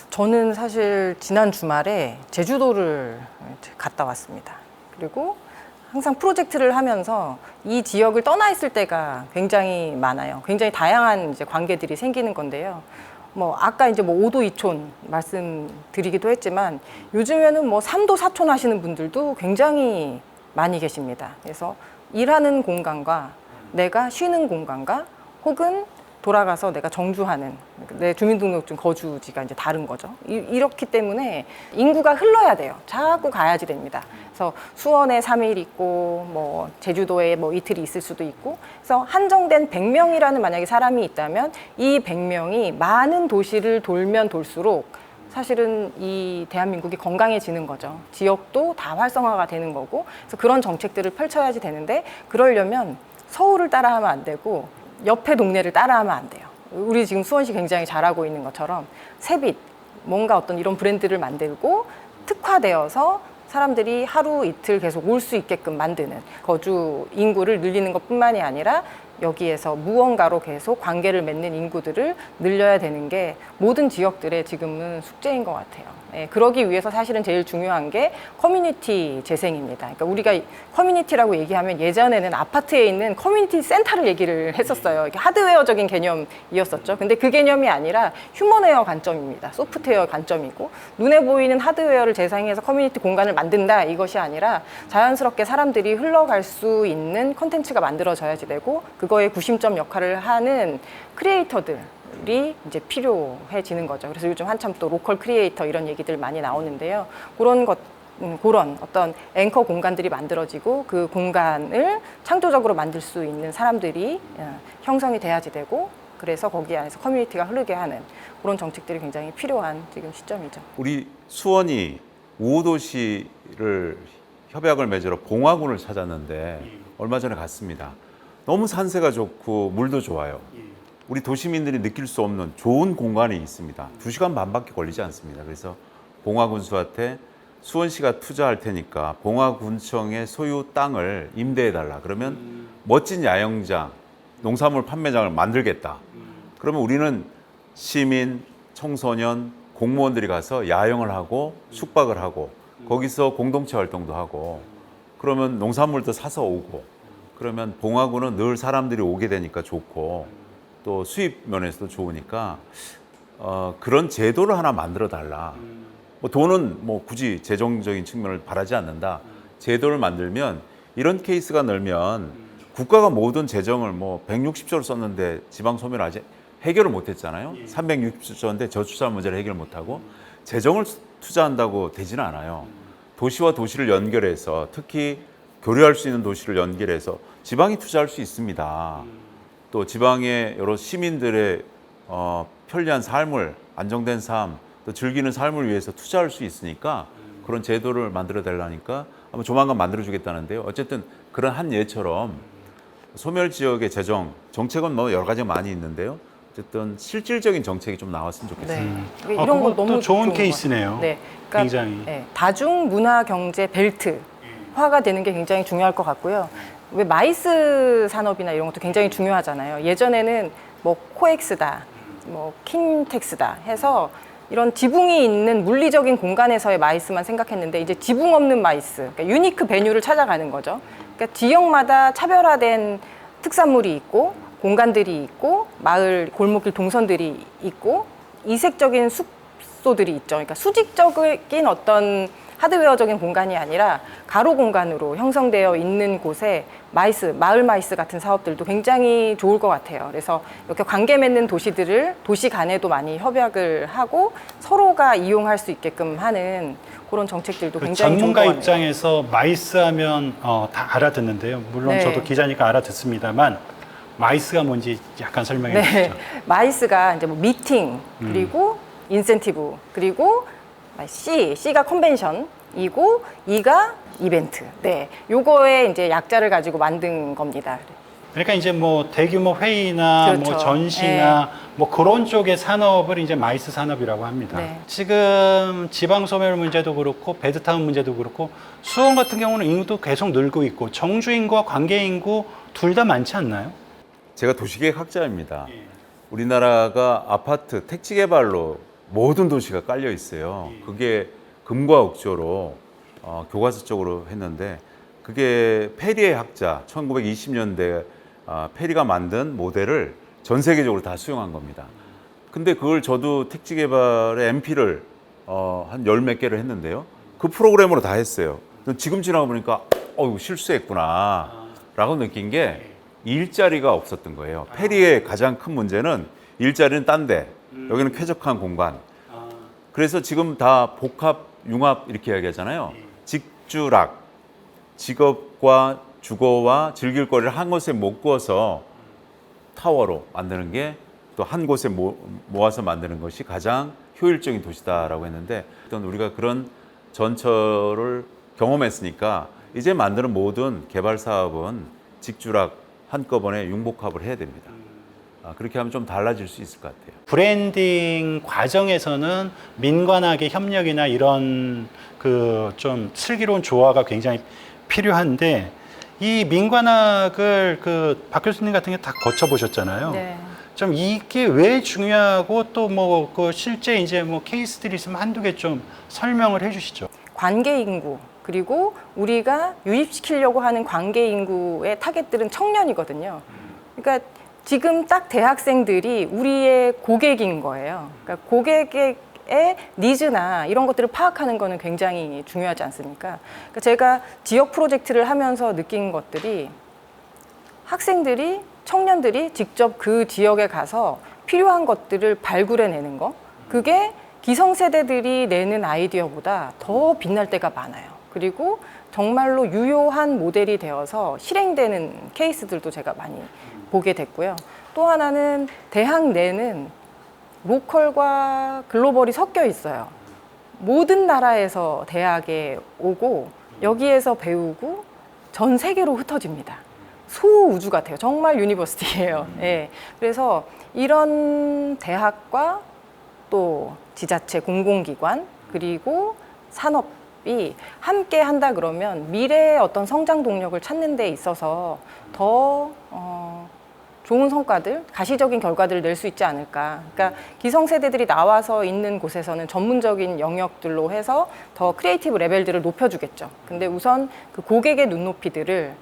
[SPEAKER 3] 저는 사실 지난 주말에 제주도를 갔다 왔습니다. 그리고 항상 프로젝트를 하면서 이 지역을 떠나 있을 때가 굉장히 많아요. 굉장히 다양한 이제 관계들이 생기는 건데요. 뭐 아까 이제 뭐 5도 2촌 말씀드리기도 했지만 요즘에는 뭐 3도 4촌 하시는 분들도 굉장히 많이 계십니다. 그래서 일하는 공간과 내가 쉬는 공간과 혹은 돌아가서 내가 정주하는 내 주민등록증 거주지가 이제 다른 거죠. 이렇기 때문에 인구가 흘러야 돼요. 자꾸 가야지 됩니다. 그래서 수원에 3일 있고 뭐 제주도에 뭐 이틀이 있을 수도 있고 그래서 한정된 100명이라는 만약에 사람이 있다면 이 100명이 많은 도시를 돌면 돌수록 사실은 이 대한민국이 건강해지는 거죠. 지역도 다 활성화가 되는 거고 그래서 그런 정책들을 펼쳐야지 되는데 그러려면 서울을 따라하면 안 되고 옆에 동네를 따라하면 안 돼요. 우리 지금 수원시 굉장히 잘하고 있는 것처럼 새빛, 뭔가 어떤 이런 브랜드를 만들고 특화되어서 사람들이 하루 이틀 계속 올 수 있게끔 만드는 거주 인구를 늘리는 것뿐만이 아니라 여기에서 무언가로 계속 관계를 맺는 인구들을 늘려야 되는 게 모든 지역들의 지금은 숙제인 것 같아요. 예, 그러기 위해서 사실은 제일 중요한 게 커뮤니티 재생입니다. 그러니까 우리가 커뮤니티라고 얘기하면 예전에는 아파트에 있는 커뮤니티 센터를 얘기를 했었어요. 이렇게 하드웨어적인 개념이었었죠. 근데 그 개념이 아니라 휴먼웨어 관점입니다. 소프트웨어 관점이고 눈에 보이는 하드웨어를 재생해서 커뮤니티 공간을 만든다 이것이 아니라 자연스럽게 사람들이 흘러갈 수 있는 콘텐츠가 만들어져야지 되고 그거의 구심점 역할을 하는 크리에이터들이 이제 필요해지는 거죠. 그래서 요즘 한참 또 로컬 크리에이터 이런 얘기들 많이 나오는데요. 그런 어떤 앵커 공간들이 만들어지고 그 공간을 창조적으로 만들 수 있는 사람들이 형성이 돼야지 되고 그래서 거기 안에서 커뮤니티가 흐르게 하는 그런 정책들이 굉장히 필요한 지금 시점이죠.
[SPEAKER 2] 우리 수원이 우호도시를 협약을 맺으러 봉화군을 찾았는데 얼마 전에 갔습니다. 너무 산세가 좋고 물도 좋아요. 우리 도시민들이 느낄 수 없는 좋은 공간이 있습니다. 2시간 반밖에 걸리지 않습니다. 그래서 봉화군수한테 수원시가 투자할 테니까 봉화군청의 소유 땅을 임대해달라. 그러면 멋진 야영장, 농산물 판매장을 만들겠다. 그러면 우리는 시민, 청소년, 공무원들이 가서 야영을 하고 숙박을 하고 거기서 공동체 활동도 하고 그러면 농산물도 사서 오고 그러면 봉화군은 늘 사람들이 오게 되니까 좋고 또 수입 면에서도 좋으니까 그런 제도를 하나 만들어 달라. 뭐 돈은 뭐 굳이 재정적인 측면을 바라지 않는다. 제도를 만들면 이런 케이스가 늘면 국가가 모든 재정을 뭐 160조를 썼는데 지방 소멸 아직 해결을 못했잖아요. 360조인데 저출산 문제를 해결 못하고 재정을 투자한다고 되지는 않아요. 도시와 도시를 연결해서 특히 교류할 수 있는 도시를 연결해서 지방이 투자할 수 있습니다. 또 지방의 여러 시민들의 편리한 삶을 안정된 삶, 또 즐기는 삶을 위해서 투자할 수 있으니까 그런 제도를 만들어 달라니까 아마 조만간 만들어 주겠다는데요. 어쨌든 그런 한 예처럼 소멸 지역의 재정 정책은 뭐 여러 가지가 많이 있는데요. 어쨌든 실질적인 정책이 좀 나왔으면 좋겠습니다.
[SPEAKER 3] 네. 이런 거 너무
[SPEAKER 1] 좋은
[SPEAKER 3] 것
[SPEAKER 1] 케이스네요.
[SPEAKER 3] 같아요. 네. 그러니까,
[SPEAKER 1] 굉장히.
[SPEAKER 3] 네. 다중 문화 경제 벨트화가 되는 게 굉장히 중요할 것 같고요. 왜 마이스 산업이나 이런 것도 굉장히 중요하잖아요. 예전에는 뭐 코엑스다, 뭐 킨텍스다 해서 이런 지붕이 있는 물리적인 공간에서의 마이스만 생각했는데 이제 지붕 없는 마이스, 그러니까 유니크 베뉴를 찾아가는 거죠. 그러니까 지역마다 차별화된 특산물이 있고 공간들이 있고 마을 골목길 동선들이 있고 이색적인 숙소들이 있죠. 그러니까 수직적인 어떤 하드웨어적인 공간이 아니라 가로 공간으로 형성되어 있는 곳에 마이스, 마을 마이스 같은 사업들도 굉장히 좋을 것 같아요. 그래서 이렇게 관계 맺는 도시들을 도시 간에도 많이 협약을 하고 서로가 이용할 수 있게끔 하는 그런 정책들도 굉장히
[SPEAKER 1] 전문가
[SPEAKER 3] 좋을 것 같네요.
[SPEAKER 1] 입장에서 마이스 하면 다 알아듣는데요. 물론
[SPEAKER 3] 네.
[SPEAKER 1] 저도 기자니까 알아듣습니다.만 마이스가 뭔지 약간 설명해
[SPEAKER 3] 네,
[SPEAKER 1] 주시죠.
[SPEAKER 3] 마이스가 이제 뭐 미팅 그리고 인센티브 그리고 C가 컨벤션이고 E가 이벤트. 네, 요거의 이제 약자를 가지고 만든 겁니다.
[SPEAKER 1] 그러니까 이제 뭐 대규모 회의나
[SPEAKER 3] 그렇죠.
[SPEAKER 1] 뭐 전시나 뭐 그런 쪽의 산업을 이제 마이스 산업이라고 합니다.
[SPEAKER 3] 네.
[SPEAKER 1] 지금 지방 소멸 문제도 그렇고 베드타운 문제도 그렇고 수원 같은 경우는 인구도 계속 늘고 있고 정주 인구와 관계 인구 둘 다 많지 않나요?
[SPEAKER 2] 제가 도시계획 학자입니다. 우리나라가 아파트 택지 개발로 모든 도시가 깔려 있어요. 그게 금과 옥조로 교과서적으로 했는데 그게 페리의 학자 1920년대 페리가 만든 모델을 전 세계적으로 다 수용한 겁니다. 근데 그걸 저도 택지 개발의 MP를 한 열 몇 개를 했는데요. 그 프로그램으로 다 했어요. 지금 지나가 보니까 이거 실수했구나 라고 느낀 게 일자리가 없었던 거예요. 페리의 가장 큰 문제는 일자리는 딴 데, 여기는 쾌적한 공간. 그래서 지금 다 복합, 융합 이렇게 이야기하잖아요. 직주락, 직업과 주거와 즐길 거리를 한 곳에 묶어서 타워로 만드는 게 또 한 곳에 모아서 만드는 것이 가장 효율적인 도시다라고 했는데 일단 우리가 그런 전철을 경험했으니까 이제 만드는 모든 개발 사업은 직주락 한꺼번에 융복합을 해야 됩니다. 그렇게 하면 좀 달라질 수 있을 것 같아요.
[SPEAKER 1] 브랜딩 과정에서는 민관학의 협력이나 이런 그 좀 슬기로운 조화가 굉장히 필요한데 이 민관학을 그 박 교수님 같은 게 다 거쳐보셨잖아요.
[SPEAKER 3] 네.
[SPEAKER 1] 좀 이게 왜 중요하고 또 뭐 그 실제 이제 뭐 케이스들이 있으면 한두 개 좀 설명을 해주시죠.
[SPEAKER 3] 관계 인구 그리고 우리가 유입시키려고 하는 관계 인구의 타겟들은 청년이거든요. 그러니까 지금 딱 대학생들이 우리의 고객인 거예요. 그러니까 고객의 니즈나 이런 것들을 파악하는 거는 굉장히 중요하지 않습니까? 그러니까 제가 지역 프로젝트를 하면서 느낀 것들이 학생들이, 청년들이 직접 그 지역에 가서 필요한 것들을 발굴해내는 거, 그게 기성세대들이 내는 아이디어보다 더 빛날 때가 많아요. 그리고 정말로 유효한 모델이 되어서 실행되는 케이스들도 제가 많이 보게 됐고요. 또 하나는 대학 내는 로컬과 글로벌이 섞여 있어요. 모든 나라에서 대학에 오고 여기에서 배우고 전 세계로 흩어집니다. 소우주 같아요. 정말 유니버시티예요. 예. 그래서 이런 대학과 또 지자체, 공공기관 그리고 산업이 함께 한다 그러면 미래의 어떤 성장 동력을 찾는 데 있어서 더 좋은 성과들, 가시적인 결과들을 낼 수 있지 않을까. 그러니까 기성세대들이 나와서 있는 곳에서는 전문적인 영역들로 해서 더 크리에이티브 레벨들을 높여주겠죠. 근데 우선 그 고객의 눈높이들을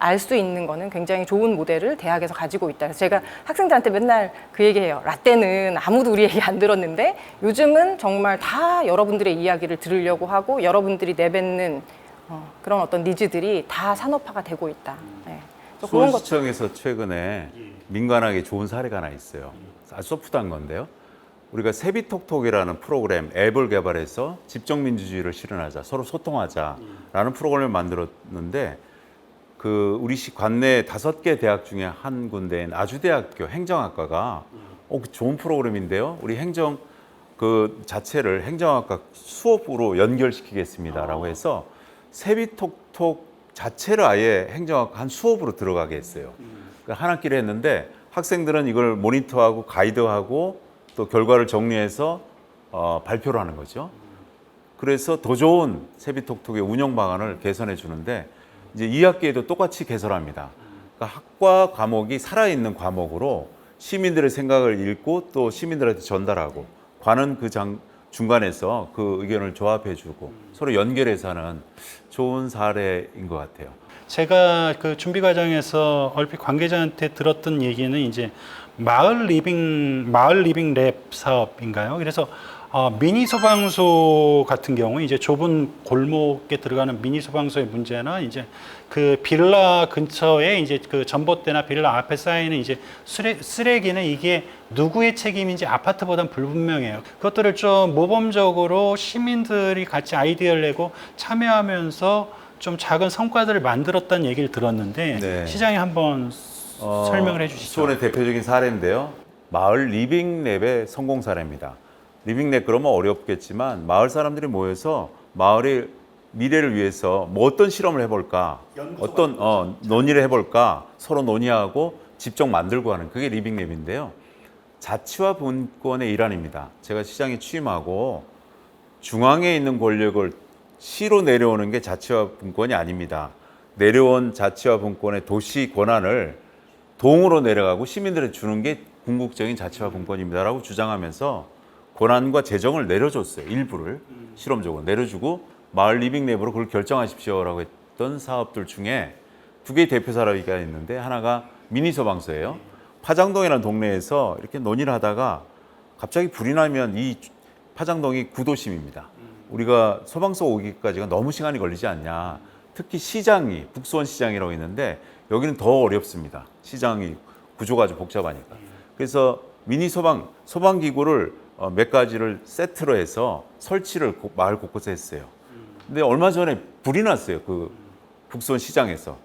[SPEAKER 3] 알 수 있는 거는 굉장히 좋은 모델을 대학에서 가지고 있다. 그래서 제가 학생들한테 맨날 그 얘기해요. 라떼는 아무도 우리 얘기 안 들었는데 요즘은 정말 다 여러분들의 이야기를 들으려고 하고 여러분들이 내뱉는 그런 어떤 니즈들이 다 산업화가 되고 있다. 네. 그래서 그런 것
[SPEAKER 2] 수원시청에서 최근에 민관하게 좋은 사례가 하나 있어요. 아주 소프트한 건데요. 우리가 세비톡톡이라는 프로그램 앱을 개발해서 집정민주주의를 실현하자, 서로 소통하자라는 프로그램을 만들었는데 우리 시 관내 5개 대학 중에 한 군데인 아주대학교 행정학과가 좋은 프로그램인데요. 우리 행정 그 자체를 행정학과 수업으로 연결시키겠습니다라고 해서 세비톡톡 자체를 아예 행정학 한 수업으로 들어가게 했어요. 그러니까 한 학기를 했는데 학생들은 이걸 모니터하고 가이드하고 또 결과를 정리해서 발표를 하는 거죠. 그래서 더 좋은 세비톡톡의 운영 방안을 개선해 주는데 이제 2학기에도 똑같이 개설합니다. 그러니까 학과 과목이 살아있는 과목으로 시민들의 생각을 읽고 또 시민들한테 전달하고 관은 중간에서 그 의견을 조합해주고 서로 연결해서 하는 좋은 사례인 것 같아요.
[SPEAKER 1] 제가 그 준비 과정에서 얼핏 관계자한테 들었던 얘기는 이제 마을 리빙 랩 사업인가요? 그래서 미니 소방서 같은 경우 이제 좁은 골목에 들어가는 미니 소방서의 문제나 이제 그 빌라 근처에 이제 그 전봇대나 빌라 앞에 쌓이는 이제 쓰레기는 이게 누구의 책임인지 아파트보단 불분명해요. 그것들을 좀 모범적으로 시민들이 같이 아이디어를 내고 참여하면서 좀 작은 성과들을 만들었다는 얘기를 들었는데
[SPEAKER 2] 네.
[SPEAKER 1] 시장이 한번 설명을 해주시죠.
[SPEAKER 2] 수원의 대표적인 사례인데요. 마을 리빙랩의 성공 사례입니다. 리빙랩 그러면 어렵겠지만 마을 사람들이 모여서 마을의 미래를 위해서 뭐 어떤 실험을 해볼까, 어떤 논의를 해볼까 서로 논의하고 직접 만들고 하는 그게 리빙랩인데요. 자치와 분권의 일환입니다. 제가 시장에 취임하고 중앙에 있는 권력을 시로 내려오는 게 자치와 분권이 아닙니다. 내려온 자치와 분권의 도시 권한을 동으로 내려가고 시민들에게 주는 게 궁극적인 자치와 분권입니다라고 주장하면서 권한과 재정을 내려줬어요. 일부를 실험적으로 내려주고 마을 리빙랩으로 그걸 결정하십시오라고 했던 사업들 중에 2개의 대표 사례가 있는데 하나가 미니 소방서예요. 파장동이라는 동네에서 이렇게 논의를 하다가 갑자기 불이 나면 이 파장동이 구도심입니다. 우리가 소방서 오기까지가 너무 시간이 걸리지 않냐. 특히 시장이 북수원 시장이라고 있는데 여기는 더 어렵습니다. 시장이 구조가 아주 복잡하니까. 그래서 미니 소방기구를 몇 가지를 세트로 해서 설치를 마을 곳곳에 했어요. 근데 얼마 전에 불이 났어요. 그 북수원 시장에서.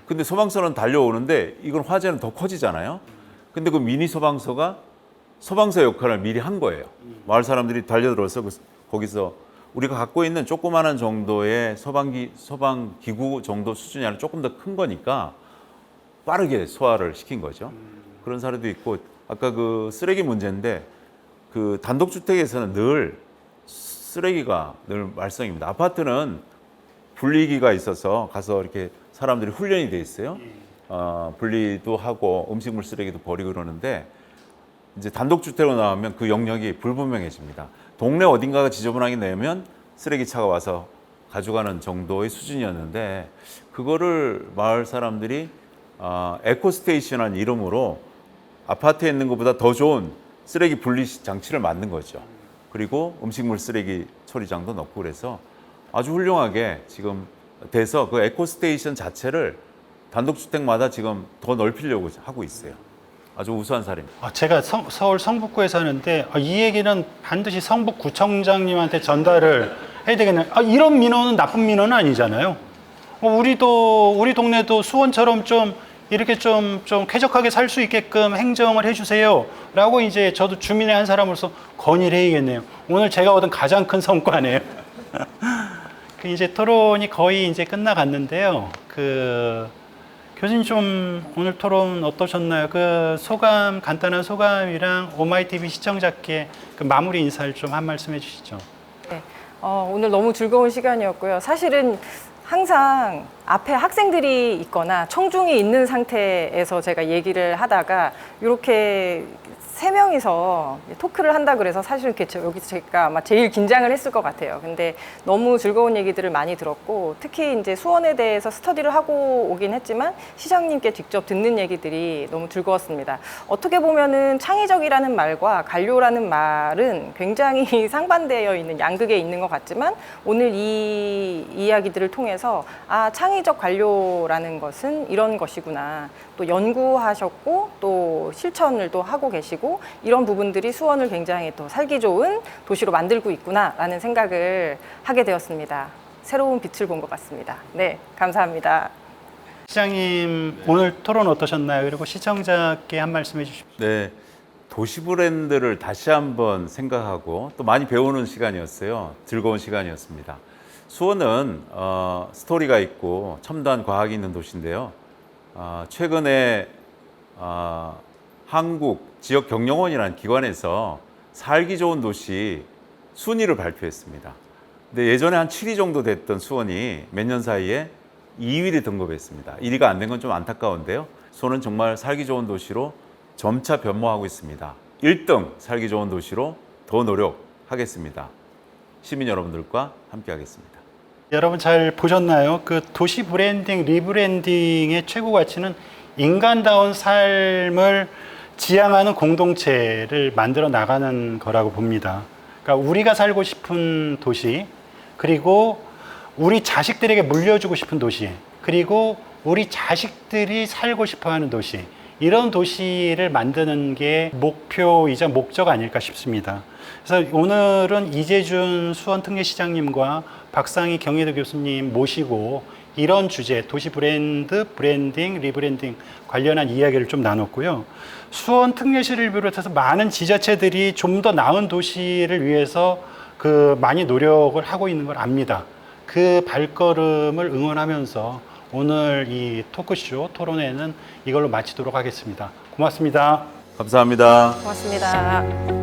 [SPEAKER 2] 근데 소방서는 달려오는데 이건 화재는 더 커지잖아요. 근데 그 미니 소방서가 소방서 역할을 미리 한 거예요. 마을 사람들이 달려들어서 거기서 우리가 갖고 있는 조그마한 정도의 소방기구 정도 수준이 아니라 조금 더 큰 거니까 빠르게 소화를 시킨 거죠. 그런 사례도 있고 아까 그 쓰레기 문제인데 그 단독주택에서는 늘 쓰레기가 늘 말썽입니다. 아파트는 분리기가 있어서 가서 이렇게 사람들이 훈련이 돼 있어요. 분리도 하고 음식물 쓰레기도 버리고 그러는데 이제 단독주택으로 나오면 그 영역이 불분명해집니다. 동네 어딘가가 지저분하게 내면 쓰레기차가 와서 가져가는 정도의 수준이었는데 그거를 마을 사람들이 에코스테이션이라는 이름으로 아파트에 있는 것보다 더 좋은 쓰레기 분리 장치를 만든 거죠. 그리고 음식물 쓰레기 처리장도 넣고 그래서 아주 훌륭하게 지금 돼서 그 에코스테이션 자체를 단독주택마다 지금 더 넓히려고 하고 있어요. 아주 우수한 사례입니다.
[SPEAKER 1] 제가 서울 성북구에 사는데 이 얘기는 반드시 성북구청장님한테 전달을 해야 되겠네요. 이런 민원은 나쁜 민원은 아니잖아요. 우리 동네도 수원처럼 좀 이렇게 좀 쾌적하게 살 수 있게끔 행정을 해주세요. 라고 이제 저도 주민의 한 사람으로서 건의를 해야겠네요. 오늘 제가 얻은 가장 큰 성과네요. 이제 토론이 거의 이제 끝나갔는데요. 교수님 좀 오늘 토론 어떠셨나요? 간단한 소감이랑 오마이TV 시청자께 마무리 인사를 좀 한 말씀 해주시죠.
[SPEAKER 3] 네. 오늘 너무 즐거운 시간이었고요. 사실은 항상 앞에 학생들이 있거나 청중이 있는 상태에서 제가 얘기를 하다가 이렇게 세 명이서 토크를 한다 그래서 사실 이렇게 여기서 제가 아마 제일 긴장을 했을 것 같아요. 근데 너무 즐거운 얘기들을 많이 들었고, 특히 이제 수원에 대해서 스터디를 하고 오긴 했지만 시장님께 직접 듣는 얘기들이 너무 즐거웠습니다. 어떻게 보면은 창의적이라는 말과 관료라는 말은 굉장히 상반되어 있는 양극에 있는 것 같지만, 오늘 이 이야기들을 통해서 아, 창의적 관료라는 것은 이런 것이구나. 또 연구하셨고 또 실천을 또 하고 계시고, 이런 부분들이 수원을 굉장히 또 살기 좋은 도시로 만들고 있구나라는 생각을 하게 되었습니다. 새로운 빛을 본 것 같습니다. 네, 감사합니다.
[SPEAKER 1] 시장님 오늘 토론 어떠셨나요? 그리고 시청자께 한 말씀 해주십시오.
[SPEAKER 2] 네, 도시 브랜드를 다시 한번 생각하고 또 많이 배우는 시간이었어요. 즐거운 시간이었습니다. 수원은 스토리가 있고 첨단 과학이 있는 도시인데요. 최근에 한국 지역경영원이라는 기관에서 살기 좋은 도시 순위를 발표했습니다. 근데 예전에 한 7위 정도 됐던 수원이 몇 년 사이에 2위를 등급했습니다. 1위가 안 된 건 좀 안타까운데요. 수원은 정말 살기 좋은 도시로 점차 변모하고 있습니다. 1등 살기 좋은 도시로 더 노력하겠습니다. 시민 여러분들과 함께 하겠습니다.
[SPEAKER 1] 여러분 잘 보셨나요? 그 도시 브랜딩, 리브랜딩의 최고 가치는 인간다운 삶을 지향하는 공동체를 만들어 나가는 거라고 봅니다. 그러니까 우리가 살고 싶은 도시, 그리고 우리 자식들에게 물려주고 싶은 도시, 그리고 우리 자식들이 살고 싶어 하는 도시, 이런 도시를 만드는 게 목표이자 목적 아닐까 싶습니다. 그래서 오늘은 이재준 수원특례시장님과 박상희 경희대 교수님 모시고 이런 주제, 도시 브랜드, 브랜딩, 리브랜딩 관련한 이야기를 좀 나눴고요. 수원특례시를 비롯해서 많은 지자체들이 좀 더 나은 도시를 위해서 많이 노력을 하고 있는 걸 압니다. 그 발걸음을 응원하면서 오늘 이 토크쇼 토론회는 이걸로 마치도록 하겠습니다. 고맙습니다.
[SPEAKER 2] 감사합니다.
[SPEAKER 3] 고맙습니다.